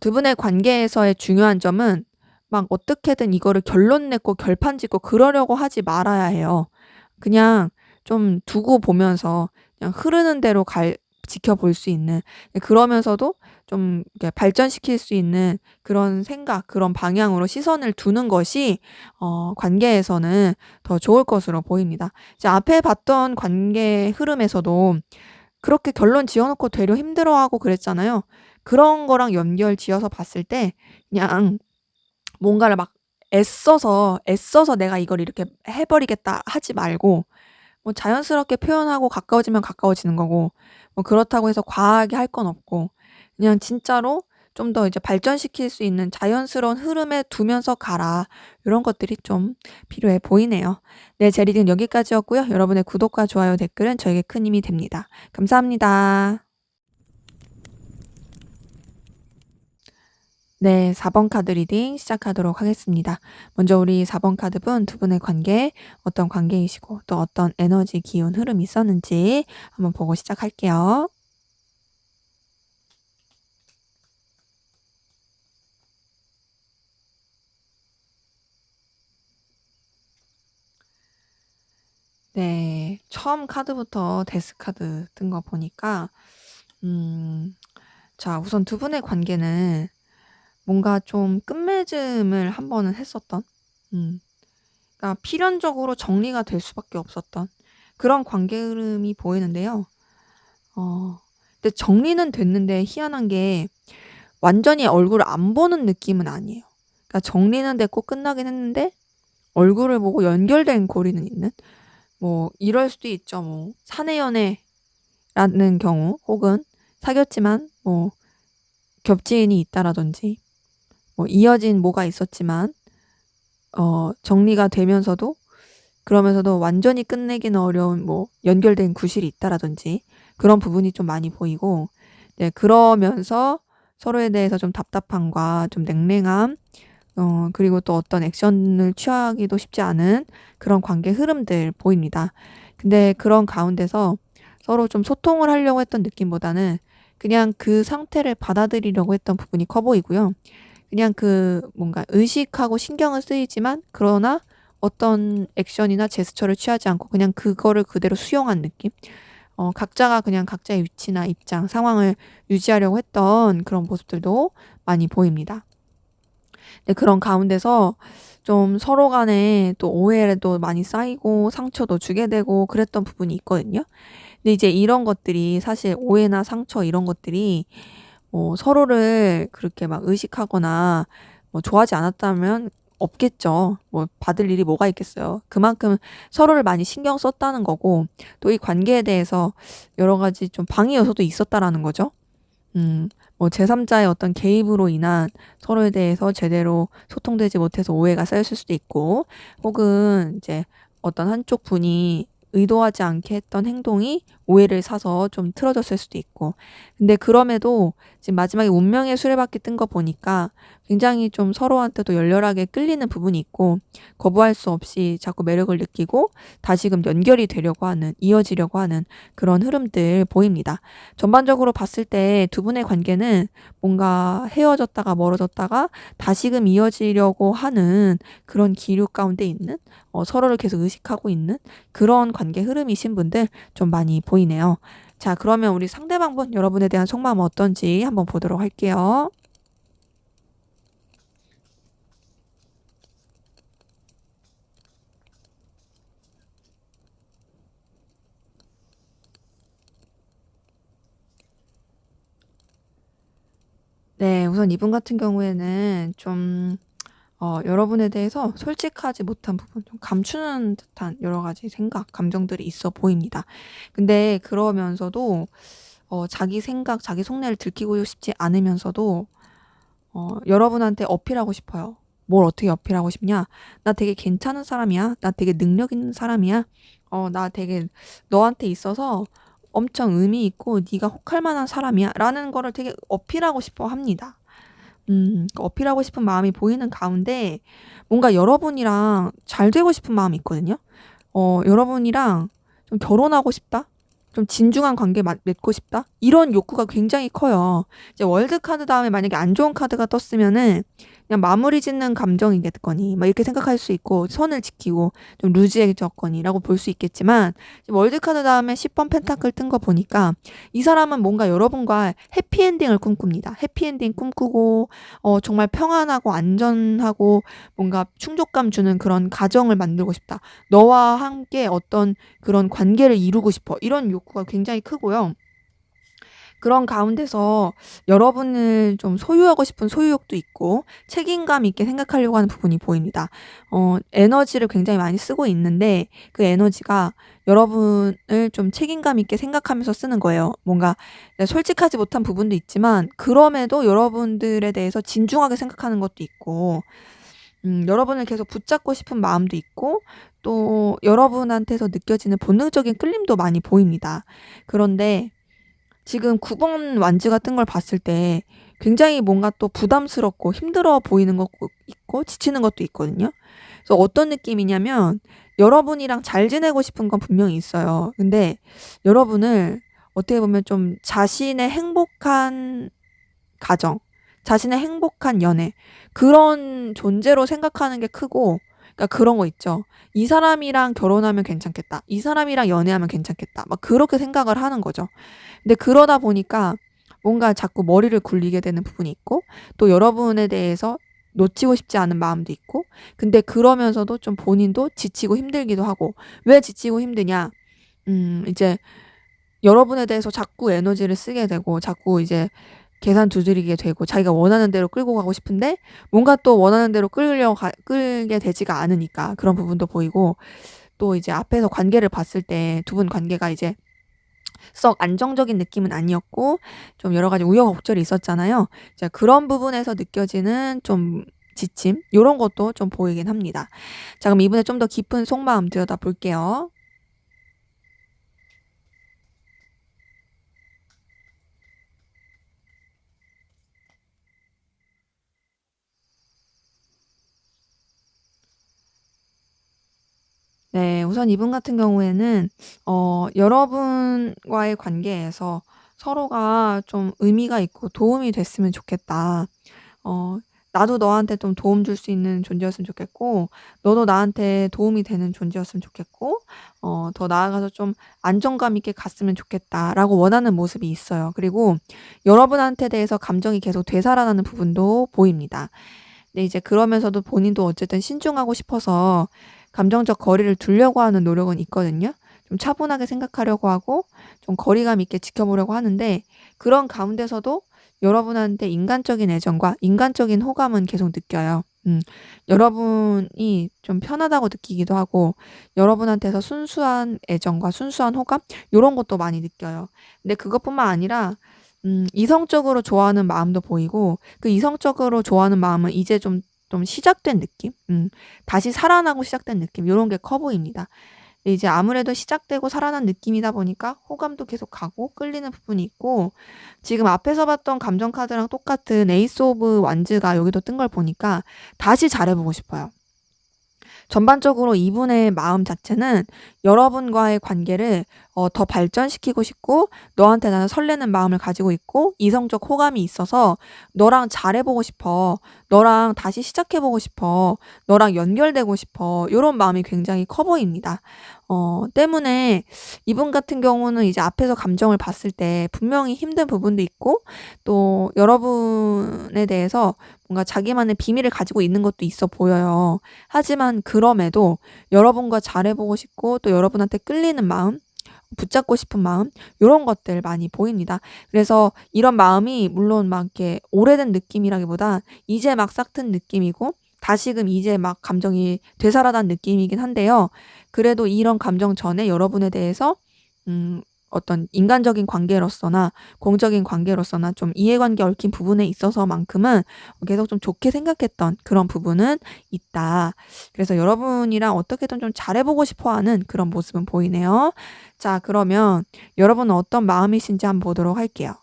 두 분의 관계에서의 중요한 점은 막 어떻게든 이거를 결론 내고 결판 짓고 그러려고 하지 말아야 해요. 그냥 좀 두고 보면서 그냥 흐르는 대로 지켜볼 수 있는, 그러면서도 좀 이렇게 발전시킬 수 있는 그런 생각, 그런 방향으로 시선을 두는 것이 관계에서는 더 좋을 것으로 보입니다. 이제 앞에 봤던 관계 흐름에서도 그렇게 결론 지어놓고 되려 힘들어하고 그랬잖아요. 그런 거랑 연결 지어서 봤을 때 그냥 뭔가를 막 애써서 '내가 이걸 이렇게 해 버리겠다.' 하지 말고 뭐 자연스럽게 표현하고 가까워지면 가까워지는 거고 뭐 그렇다고 해서 과하게 할 건 없고 그냥 진짜로 좀 더 이제 발전시킬 수 있는 자연스러운 흐름에 두면서 가라. 요런 것들이 좀 필요해 보이네요. 네, 제 리딩은 여기까지였고요. 여러분의 구독과 좋아요, 댓글은 저에게 큰 힘이 됩니다. 감사합니다. 네, 4번 카드 리딩 시작하도록 하겠습니다. 먼저 우리 4번 카드분 두 분의 관계, 어떤 관계이시고 또 어떤 에너지, 기운, 흐름이 있었는지 한번 보고 시작할게요. 네, 처음 카드부터 데스 카드 뜬 거 보니까 자, 우선 두 분의 관계는 뭔가 좀 끝맺음을 한 번은 했었던 음 그러니까 필연적으로 정리가 될 수밖에 없었던 그런 관계 흐름이 보이는데요. 어 근데 정리는 됐는데 희한한 게 완전히 얼굴을 안 보는 느낌은 아니에요. 그러니까 정리는 됐고 끝나긴 했는데 얼굴을 보고 연결된 고리는 있는 뭐 이럴 수도 있죠. 뭐 사내 연애라는 경우 혹은 사귀었지만 뭐 겹지인이 있다라든지 뭐 이어진 뭐가 있었지만 정리가 되면서도 그러면서도 완전히 끝내기는 어려운 뭐 연결된 구실이 있다라든지 그런 부분이 좀 많이 보이고 네, 그러면서 서로에 대해서 좀 답답함과 좀 냉랭함 그리고 또 어떤 액션을 취하기도 쉽지 않은 그런 관계 흐름들 보입니다. 근데 그런 가운데서 서로 좀 소통을 하려고 했던 느낌보다는 그냥 그 상태를 받아들이려고 했던 부분이 커 보이고요. 그냥 그 뭔가 의식하고 신경은 쓰이지만 그러나 어떤 액션이나 제스처를 취하지 않고 그냥 그거를 그대로 수용한 느낌? 각자가 그냥 각자의 위치나 입장, 상황을 유지하려고 했던 그런 모습들도 많이 보입니다. 네, 그런 가운데서 좀 서로 간에 또 오해도 많이 쌓이고 상처도 주게 되고 그랬던 부분이 있거든요. 근데 이제 이런 것들이 사실 오해나 상처 이런 것들이 서로를 그렇게 막 의식하거나 뭐 좋아하지 않았다면 없겠죠. 뭐 받을 일이 뭐가 있겠어요. 그만큼 서로를 많이 신경 썼다는 거고 또 이 관계에 대해서 여러 가지 좀 방해 요소도 있었다라는 거죠. 뭐 제3자의 어떤 개입으로 인한 서로에 대해서 제대로 소통되지 못해서 오해가 쌓였을 수도 있고 혹은 이제 어떤 한쪽 분이 의도하지 않게 했던 행동이 오해를 사서 좀 틀어졌을 수도 있고 근데 그럼에도 지금 마지막에 운명의 수레바퀴 뜬 거 보니까 굉장히 좀 서로한테도 열렬하게 끌리는 부분이 있고 거부할 수 없이 자꾸 매력을 느끼고 다시금 연결이 되려고 하는 이어지려고 하는 그런 흐름들 보입니다. 전반적으로 봤을 때 두 분의 관계는 뭔가 헤어졌다가 멀어졌다가 다시금 이어지려고 하는 그런 기류 가운데 있는 서로를 계속 의식하고 있는 그런 관계 흐름이신 분들 좀 많이 보이네요. 자, 그러면 우리 상대방분 여러분에 대한 속마음 어떤지 한번 보도록 할게요. 네, 우선 이분 같은 경우에는 좀 여러분에 대해서 솔직하지 못한 부분, 좀 감추는 듯한 여러 가지 생각, 감정들이 있어 보입니다. 근데 그러면서도 자기 생각, 자기 속내를 들키고 싶지 않으면서도 여러분한테 어필하고 싶어요. 뭘 어떻게 어필하고 싶냐? 나 되게 괜찮은 사람이야. 나 되게 능력 있는 사람이야. 나 되게 너한테 있어서 엄청 의미 있고 네가 혹할 만한 사람이야. 라는 거를 되게 어필하고 싶어 합니다. 어필하고 싶은 마음이 보이는 가운데 뭔가 여러분이랑 잘 되고 싶은 마음이 있거든요. 여러분이랑 좀 결혼하고 싶다? 좀 진중한 관계 맺고 싶다? 이런 욕구가 굉장히 커요. 이제 월드 카드 다음에 만약에 안 좋은 카드가 떴으면은 그냥 마무리 짓는 감정이겠거니 막 이렇게 생각할 수 있고 선을 지키고 좀 루즈해졌거니라고 볼 수 있겠지만 월드 카드 다음에 10번 펜타클 뜬 거 보니까 이 사람은 뭔가 여러분과 해피엔딩을 꿈꿉니다. 해피엔딩 꿈꾸고 정말 평안하고 안전하고 뭔가 충족감 주는 그런 가정을 만들고 싶다. 너와 함께 어떤 그런 관계를 이루고 싶어. 이런 욕구가 굉장히 크고요. 그런 가운데서 여러분을 좀 소유하고 싶은 소유욕도 있고 책임감 있게 생각하려고 하는 부분이 보입니다. 에너지를 굉장히 많이 쓰고 있는데 그 에너지가 여러분을 좀 책임감 있게 생각하면서 쓰는 거예요. 뭔가 솔직하지 못한 부분도 있지만 그럼에도 여러분들에 대해서 진중하게 생각하는 것도 있고 여러분을 계속 붙잡고 싶은 마음도 있고 또 여러분한테서 느껴지는 본능적인 끌림도 많이 보입니다. 그런데 지금 9번 완즈 같은 걸 봤을 때 굉장히 뭔가 또 부담스럽고 힘들어 보이는 것도 있고 지치는 것도 있거든요. 그래서 어떤 느낌이냐면 여러분이랑 잘 지내고 싶은 건 분명히 있어요. 근데 여러분을 어떻게 보면 좀 자신의 행복한 가정, 자신의 행복한 연애 그런 존재로 생각하는 게 크고 그러니까 그런 거 있죠. '이 사람이랑 결혼하면 괜찮겠다. 이 사람이랑 연애하면 괜찮겠다.' 막 그렇게 생각을 하는 거죠. 근데 그러다 보니까 뭔가 자꾸 머리를 굴리게 되는 부분이 있고 또 여러분에 대해서 놓치고 싶지 않은 마음도 있고 근데 그러면서도 좀 본인도 지치고 힘들기도 하고 왜 지치고 힘드냐? 이제 여러분에 대해서 자꾸 에너지를 쓰게 되고 자꾸 이제 계산 두드리게 되고 자기가 원하는 대로 끌고 가고 싶은데 뭔가 또 원하는 대로 끌게 되지가 않으니까 그런 부분도 보이고 또 이제 앞에서 관계를 봤을 때 두 분 관계가 이제 썩 안정적인 느낌은 아니었고 좀 여러 가지 우여곡절이 있었잖아요. 이제 그런 부분에서 느껴지는 좀 지침 요런 것도 좀 보이긴 합니다. 자 그럼 이분의 좀 더 깊은 속마음 들여다볼게요. 네. 우선 이분 같은 경우에는 여러분과의 관계에서 서로가 좀 의미가 있고 도움이 됐으면 좋겠다. 어 나도 너한테 좀 도움 줄 수 있는 존재였으면 좋겠고 너도 나한테 도움이 되는 존재였으면 좋겠고 더 나아가서 좀 '안정감 있게 갔으면 좋겠다.'라고 원하는 모습이 있어요. 그리고 여러분한테 대해서 감정이 계속 되살아나는 부분도 보입니다. 근데 이제 그러면서도 본인도 어쨌든 신중하고 싶어서 감정적 거리를 두려고 하는 노력은 있거든요. 좀 차분하게 생각하려고 하고 좀 거리감 있게 지켜보려고 하는데 그런 가운데서도 여러분한테 인간적인 애정과 인간적인 호감은 계속 느껴요. 여러분이 좀 편하다고 느끼기도 하고 여러분한테서 순수한 애정과 순수한 호감 요런 것도 많이 느껴요. 근데 그것뿐만 아니라 이성적으로 좋아하는 마음도 보이고 그 이성적으로 좋아하는 마음은 이제 좀 시작된 느낌? 다시 살아나고 시작된 느낌 요런 게 커 보입니다. 근데 이제 아무래도 시작되고 살아난 느낌이다 보니까 호감도 계속 가고 끌리는 부분이 있고 지금 앞에서 봤던 감정 카드랑 똑같은 에이스 오브 완즈가 여기도 뜬 걸 보니까 다시 잘해 보고 싶어요. 전반적으로 이분의 마음 자체는 여러분과의 관계를 더 발전시키고 싶고 너한테 나는 설레는 마음을 가지고 있고 이성적 호감이 있어서 너랑 잘해보고 싶어. 너랑 다시 시작해보고 싶어. 너랑 연결되고 싶어. 요런 마음이 굉장히 커 보입니다. 때문에 이분 같은 경우는 이제 앞에서 감정을 봤을 때 분명히 힘든 부분도 있고 또 여러분에 대해서 뭔가 자기만의 비밀을 가지고 있는 것도 있어 보여요. 하지만 그럼에도 여러분과 잘해보고 싶고 또 여러분한테 끌리는 마음, 붙잡고 싶은 마음 요런 것들 많이 보입니다. 그래서 이런 마음이 물론 막 이렇게 오래된 느낌이라기보다 이제 막 싹튼 느낌이고 다시금 이제 막 감정이 되살아난 느낌이긴 한데요. 그래도 이런 감정 전에 여러분에 대해서 어떤 인간적인 관계로서나 공적인 관계로서나 좀 이해관계 얽힌 부분에 있어서만큼은 계속 좀 좋게 생각했던 그런 부분은 있다. 그래서 여러분이랑 어떻게든 좀 잘해보고 싶어하는 그런 모습은 보이네요. 자, 그러면 여러분은 어떤 마음이신지 한번 보도록 할게요.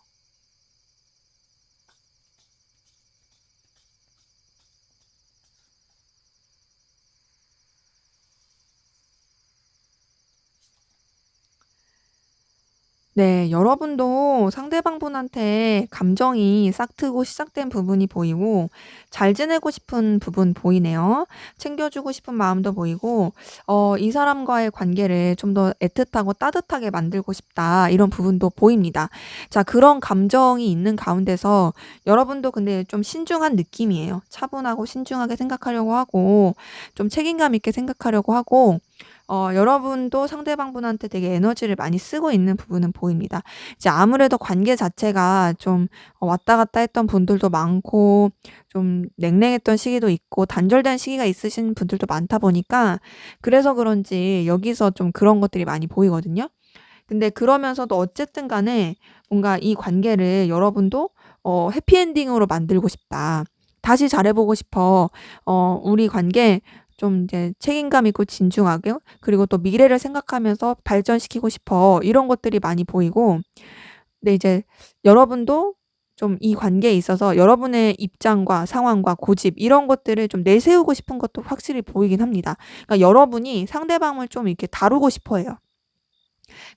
네. 여러분도 상대방분한테 감정이 싹트고 시작된 부분이 보이고 잘 지내고 싶은 부분 보이네요. 챙겨주고 싶은 마음도 보이고 '이 사람과의 관계를 좀 더 애틋하고 따뜻하게 만들고 싶다.' 이런 부분도 보입니다. 자 그런 감정이 있는 가운데서 여러분도 근데 좀 신중한 느낌이에요. 차분하고 신중하게 생각하려고 하고 좀 책임감 있게 생각하려고 하고 여러분도 상대방분한테 되게 에너지를 많이 쓰고 있는 부분은 보입니다. 이제 아무래도 관계 자체가 좀 왔다 갔다 했던 분들도 많고 좀 냉랭했던 시기도 있고 단절된 시기가 있으신 분들도 많다 보니까 그래서 그런지 여기서 좀 그런 것들이 많이 보이거든요. 근데 그러면서도 어쨌든 간에 뭔가 이 관계를 여러분도 해피엔딩으로 만들고 싶다. 다시 잘해보고 싶어. 우리 관계 좀 이제 책임감 있고 진중하게 그리고 또 미래를 생각하면서 발전시키고 싶어. 이런 것들이 많이 보이고 근데 이제 여러분도 좀 이 관계에 있어서 여러분의 입장과 상황과 고집 이런 것들을 좀 내세우고 싶은 것도 확실히 보이긴 합니다. 그러니까 여러분이 상대방을 좀 이렇게 다루고 싶어 해요.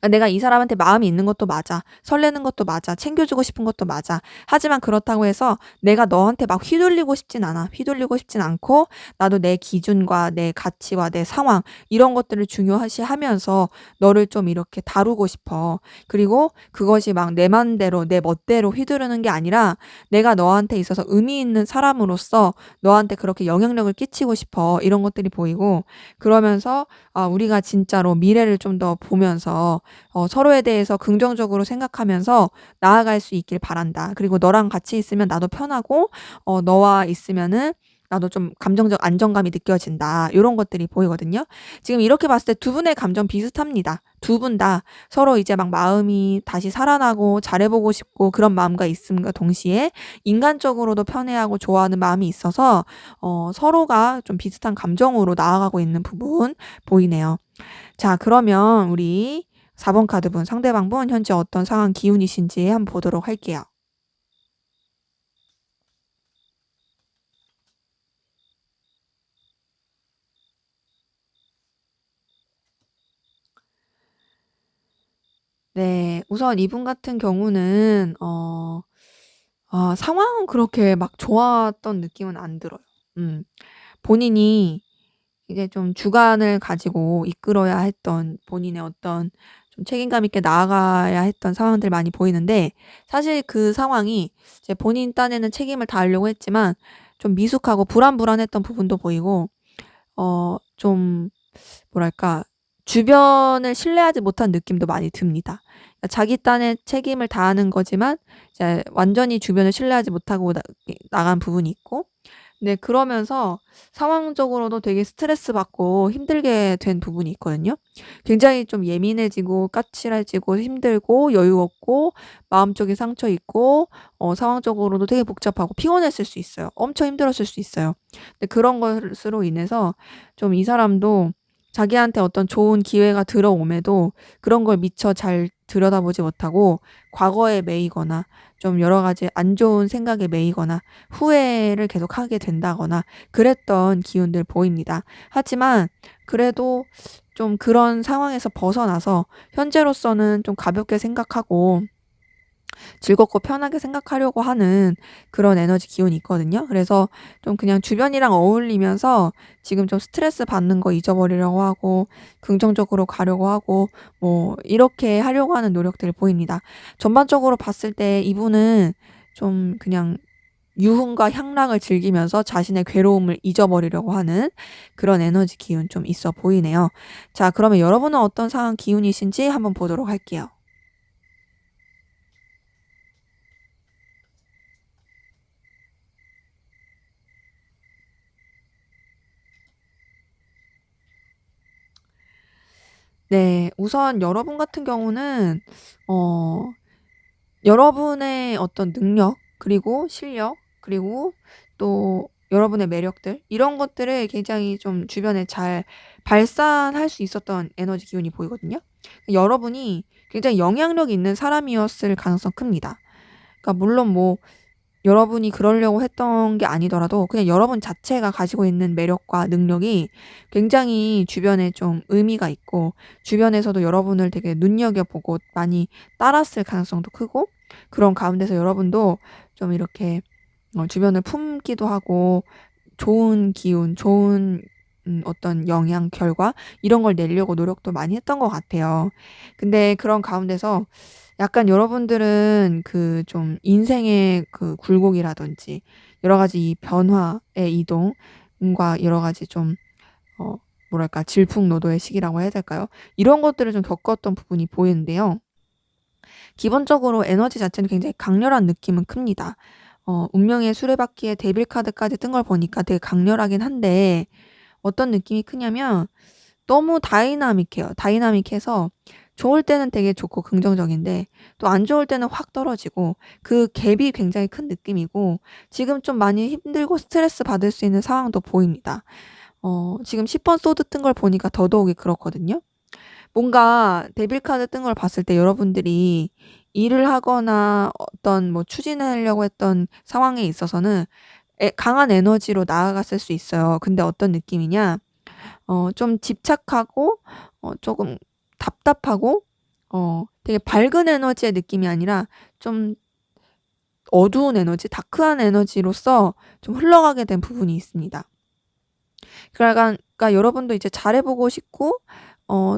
그러니까 내가 이 사람한테 마음이 있는 것도 맞아. 설레는 것도 맞아. 챙겨주고 싶은 것도 맞아. 하지만 그렇다고 해서 내가 너한테 막 휘둘리고 싶진 않아. 휘둘리고 싶진 않고 나도 내 기준과 내 가치와 내 상황 이런 것들을 중요시 하면서 너를 좀 이렇게 다루고 싶어. 그리고 그것이 막 내 맘대로 내 멋대로 휘두르는 게 아니라 내가 너한테 있어서 의미 있는 사람으로서 너한테 그렇게 영향력을 끼치고 싶어. 이런 것들이 보이고 그러면서 우리가 진짜로 미래를 좀 더 보면서 서로에 대해서 긍정적으로 생각하면서 나아갈 수 있길 바란다. 그리고 너랑 같이 있으면 나도 편하고 너와 있으면은 나도 좀 감정적 안정감이 느껴진다. 이런 것들이 보이거든요. 지금 이렇게 봤을 때 두 분의 감정 비슷합니다. 두 분 다 서로 이제 막 마음이 다시 살아나고 잘해보고 싶고 그런 마음과 있음과 동시에 인간적으로도 편해하고 좋아하는 마음이 있어서 서로가 좀 비슷한 감정으로 나아가고 있는 부분 보이네요. 자, 그러면 우리 4번 카드분 상대방분 현재 어떤 상황 기운이신지 한번 보도록 할게요. 네, 우선 이분 같은 경우는 상황은 그렇게 막 좋았던 느낌은 안 들어요. 본인이 이제 좀 주관을 가지고 이끌어야 했던 본인의 어떤 좀 책임감 있게 나아가야 했던 상황들 많이 보이는데 사실 그 상황이 이제 본인 딴에는 책임을 다하려고 했지만 좀 미숙하고 불안불안했던 부분도 보이고 좀 뭐랄까 주변을 신뢰하지 못한 느낌도 많이 듭니다. 그러니까 자기 딴에 책임을 다하는 거지만 이제 완전히 주변을 신뢰하지 못하고 나간 부분이 있고 네, 그러면서 상황적으로도 되게 스트레스 받고 힘들게 된 부분이 있거든요. 굉장히 좀 예민해지고 까칠해지고 힘들고 여유 없고 마음적인 상처 있고 상황적으로도 되게 복잡하고 피곤했을 수 있어요. 엄청 힘들었을 수 있어요. 근데 그런 것으로 인해서 좀 이 사람도 자기한테 어떤 좋은 기회가 들어옴에도 그런 걸 미처 잘 들여다보지 못하고 과거에 매이거나 좀 여러 가지 안 좋은 생각에 매이거나 후회를 계속 하게 된다거나 그랬던 기운들 보입니다. 하지만 그래도 좀 그런 상황에서 벗어나서 현재로서는 좀 가볍게 생각하고 즐겁고 편하게 생각하려고 하는 그런 에너지 기운이 있거든요. 그래서 좀 그냥 주변이랑 어울리면서 지금 좀 스트레스 받는 거 잊어버리려고 하고 긍정적으로 가려고 하고 뭐 이렇게 하려고 하는 노력들을 보입니다. 전반적으로 봤을 때 이분은 좀 그냥 유흥과 향락을 즐기면서 자신의 괴로움을 잊어버리려고 하는 그런 에너지 기운 좀 있어 보이네요. 자, 그러면 여러분은 어떤 상황 기운이신지 한번 보도록 할게요. 네, 우선 여러분 같은 경우는 어, 여러분의 어떤 능력, 그리고 실력, 그리고 또 여러분의 매력들, 이런 것들을 굉장히 좀 주변에 잘 발산할 수 있었던 에너지 기운이 보이거든요. 여러분이 굉장히 영향력 있는 사람이었을 가능성 큽니다. 그러니까 물론 뭐 여러분이 그러려고 했던 게 아니더라도 그냥 여러분 자체가 가지고 있는 매력과 능력이 굉장히 주변에 좀 의미가 있고 주변에서도 여러분을 되게 눈여겨보고 많이 따랐을 가능성도 크고 그런 가운데서 여러분도 좀 이렇게 주변을 품기도 하고 좋은 기운, 좋은 어떤 영향, 결과 이런 걸 내려고 노력도 많이 했던 것 같아요. 근데 그런 가운데서 약간 여러분들은 그 좀 인생의 그 굴곡이라든지 여러 가지 이 변화의 이동과 여러 가지 좀 뭐랄까 질풍노도의 시기라고 해야 될까요? 이런 것들을 좀 겪었던 부분이 보이는데요. 기본적으로 에너지 자체는 굉장히 강렬한 느낌은 큽니다. 운명의 수레바퀴에 데빌 카드까지 뜬 걸 보니까 되게 강렬하긴 한데 어떤 느낌이 크냐면 너무 다이나믹해요. 다이나믹해서 좋을 때는 되게 좋고 긍정적인데 또 안 좋을 때는 확 떨어지고 그 갭이 굉장히 큰 느낌이고 지금 좀 많이 힘들고 스트레스 받을 수 있는 상황도 보입니다. 지금 10번 소드 뜬 걸 보니까 더더욱이 그렇거든요. 뭔가 데빌 카드 뜬 걸 봤을 때 여러분들이 일을 하거나 어떤 뭐 추진하려고 했던 상황에 있어서는 강한 에너지로 나아갔을 수 있어요. 근데 어떤 느낌이냐? 좀 집착하고 조금 답답하고 되게 밝은 에너지의 느낌이 아니라 좀 어두운 에너지, 다크한 에너지로서 좀 흘러가게 된 부분이 있습니다. 그러니까 여러분도 이제 잘해보고 싶고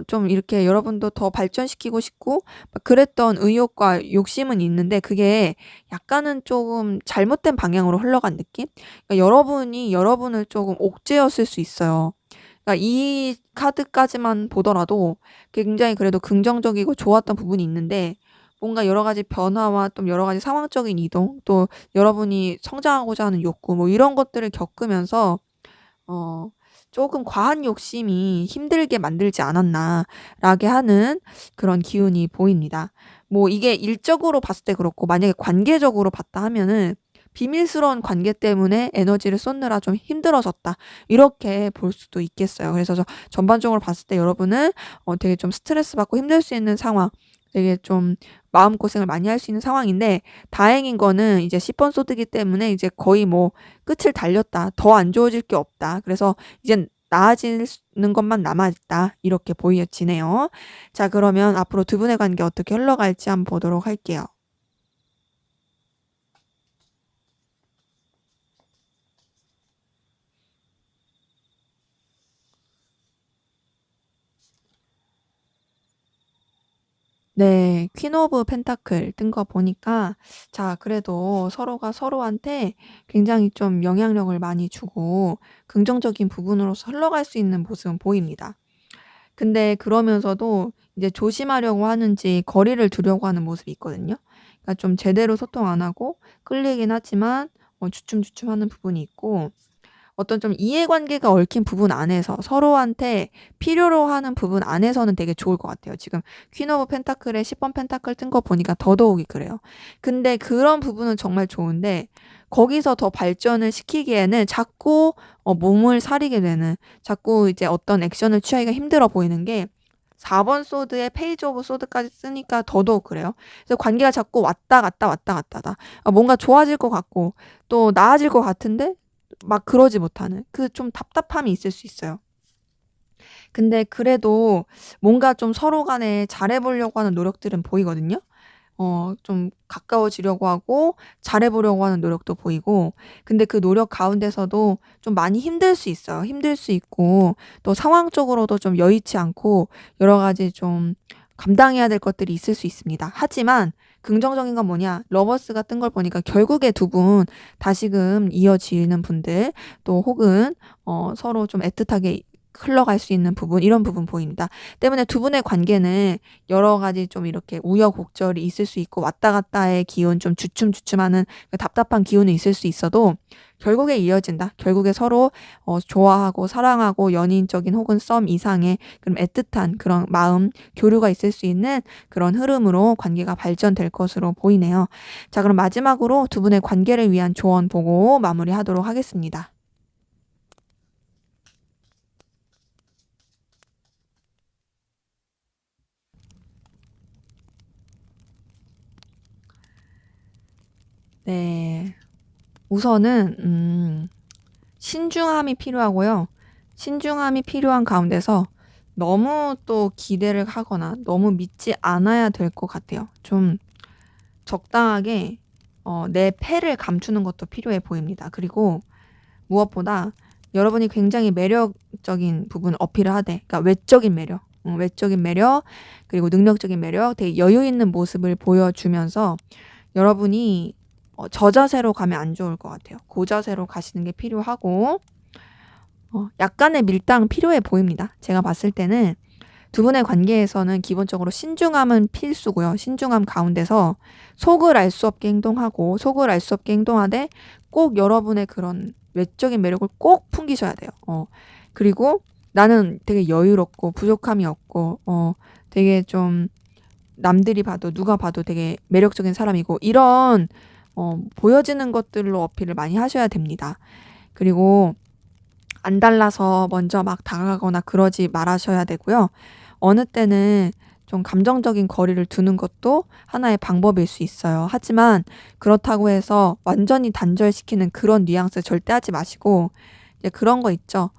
좀 이렇게 여러분도 더 발전시키고 싶고 막 그랬던 의욕과 욕심은 있는데 그게 약간은 조금 잘못된 방향으로 흘러간 느낌? 그러니까 여러분이 여러분을 조금 옥죄었을 수 있어요. 그러니까 이 카드까지만 보더라도 굉장히 그래도 긍정적이고 좋았던 부분이 있는데 뭔가 여러 가지 변화와 또 여러 가지 상황적인 이동, 또 여러분이 성장하고자 하는 욕구 뭐 이런 것들을 겪으면서 조금 과한 욕심이 힘들게 만들지 않았나라게 하는 그런 기운이 보입니다. 뭐 이게 일적으로 봤을 때 그렇고 만약에 관계적으로 봤다 하면은 비밀스러운 관계 때문에 에너지를 쏟느라 좀 힘들어졌다. 이렇게 볼 수도 있겠어요. 그래서 전반적으로 봤을 때 여러분은 되게 좀 스트레스 받고 힘들 수 있는 상황, 되게 좀 마음고생을 많이 할 수 있는 상황인데 다행인 거는 이제 10번 소드기 때문에 이제 거의 뭐 끝을 달렸다. 더 안 좋아질 게 없다. 그래서 이젠 나아지는 것만 남아있다. 이렇게 보여지네요. 자, 그러면 앞으로 두 분의 관계 어떻게 흘러갈지 한번 보도록 할게요. 네, 퀸 오브 펜타클 뜬 거 보니까 자, 그래도 서로가 서로한테 굉장히 좀 영향력을 많이 주고 긍정적인 부분으로서 흘러갈 수 있는 모습은 보입니다. 근데 그러면서도 이제 조심하려고 하는지 거리를 두려고 하는 모습이 있거든요. 그러니까 좀 제대로 소통 안 하고 끌리긴 하지만 주춤주춤하는 부분이 있고 어떤 좀 이해관계가 얽힌 부분 안에서 서로한테 필요로 하는 부분 안에서는 되게 좋을 것 같아요. 지금 퀸 오브 펜타클에 10번 펜타클 뜬 거 보니까 더더욱이 그래요. 근데 그런 부분은 정말 좋은데 거기서 더 발전을 시키기에는 자꾸 몸을 사리게 되는 자꾸 이제 어떤 액션을 취하기가 힘들어 보이는 게 4번 소드에 페이지 오브 소드까지 쓰니까 더더욱 그래요. 그래서 관계가 자꾸 왔다 갔다 왔다 갔다다. 뭔가 좋아질 것 같고 또 나아질 것 같은데 막 그러지 못하는 그 좀 답답함이 있을 수 있어요. 근데 그래도 뭔가 좀 서로 간에 잘해보려고 하는 노력들은 보이거든요. 좀 가까워지려고 하고 잘해보려고 하는 노력도 보이고 근데 그 노력 가운데서도 좀 많이 힘들 수 있어요. 힘들 수 있고 또 상황적으로도 좀 여의치 않고 여러 가지 좀 감당해야 될 것들이 있을 수 있습니다. 하지만 긍정적인 건 뭐냐? 러버스가 뜬 걸 보니까 결국에 두 분 다시금 이어지는 분들 또 혹은 서로 좀 애틋하게 흘러갈 수 있는 부분 이런 부분 보입니다. 때문에 두 분의 관계는 여러 가지 좀 이렇게 우여곡절이 있을 수 있고 왔다 갔다의 기운 좀 주춤주춤하는 그 답답한 기운이 있을 수 있어도 결국에 이어진다. 결국에 서로 좋아하고 사랑하고 연인적인 혹은 썸 이상의 그런 애틋한 그런 마음 교류가 있을 수 있는 그런 흐름으로 관계가 발전될 것으로 보이네요. 자, 그럼 마지막으로 두 분의 관계를 위한 조언 보고 마무리하도록 하겠습니다. 네. 우선은 신중함이 필요하고요. 신중함이 필요한 가운데서 너무 또 기대를 하거나 너무 믿지 않아야 될 것 같아요. 좀 적당하게 내 패를 감추는 것도 필요해 보입니다. 그리고 무엇보다 여러분이 굉장히 매력적인 부분을 어필을 하되 그러니까 외적인 매력, 외적인 매력 그리고 능력적인 매력 되게 여유 있는 모습을 보여주면서 여러분이 저 자세로 가면 안 좋을 것 같아요. 그 자세로 가시는 게 필요하고 약간의 밀당 필요해 보입니다. 제가 봤을 때는 두 분의 관계에서는 기본적으로 신중함은 필수고요. 신중함 가운데서 속을 알 수 없게 행동하고 속을 알 수 없게 행동하되 꼭 여러분의 그런 외적인 매력을 꼭 풍기셔야 돼요. 그리고 나는 되게 여유롭고 부족함이 없고 되게 좀 남들이 봐도 누가 봐도 되게 매력적인 사람이고 이런 보여지는 것들로 어필을 많이 하셔야 됩니다. 그리고 안 달라서 먼저 막 다가가거나 그러지 말아셔야 되고요. 어느 때는 좀 감정적인 거리를 두는 것도 하나의 방법일 수 있어요. 하지만 그렇다고 해서 완전히 단절시키는 그런 뉘앙스 절대 하지 마시고 이제 그런 거 있죠.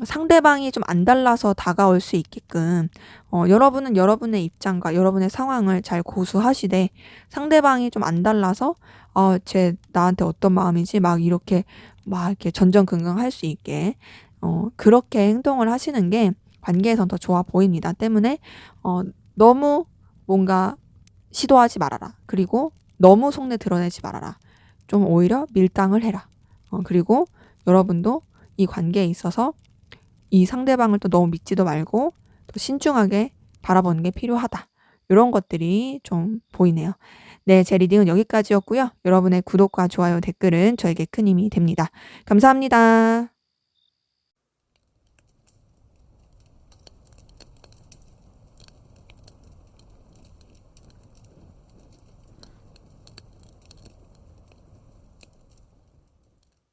상대방이 좀 안 달라서 다가올 수 있게끔 여러분은 여러분의 입장과 여러분의 상황을 잘 고수하시되 상대방이 좀 안 달라서 쟤 나한테 어떤 마음이지 막 이렇게 전전긍긍할 수 있게 그렇게 행동을 하시는 게 관계에선 더 좋아 보입니다. 때문에 너무 뭔가 시도하지 말아라. 그리고 너무 속내 드러내지 말아라. 좀 오히려 밀당을 해라. 그리고 여러분도 이 관계에 있어서 이 상대방을 또 너무 믿지도 말고 또 신중하게 바라보는 게 필요하다. 이런 것들이 좀 보이네요. 네, 제 리딩은 여기까지였고요. 여러분의 구독과 좋아요, 댓글은 저에게 큰 힘이 됩니다. 감사합니다.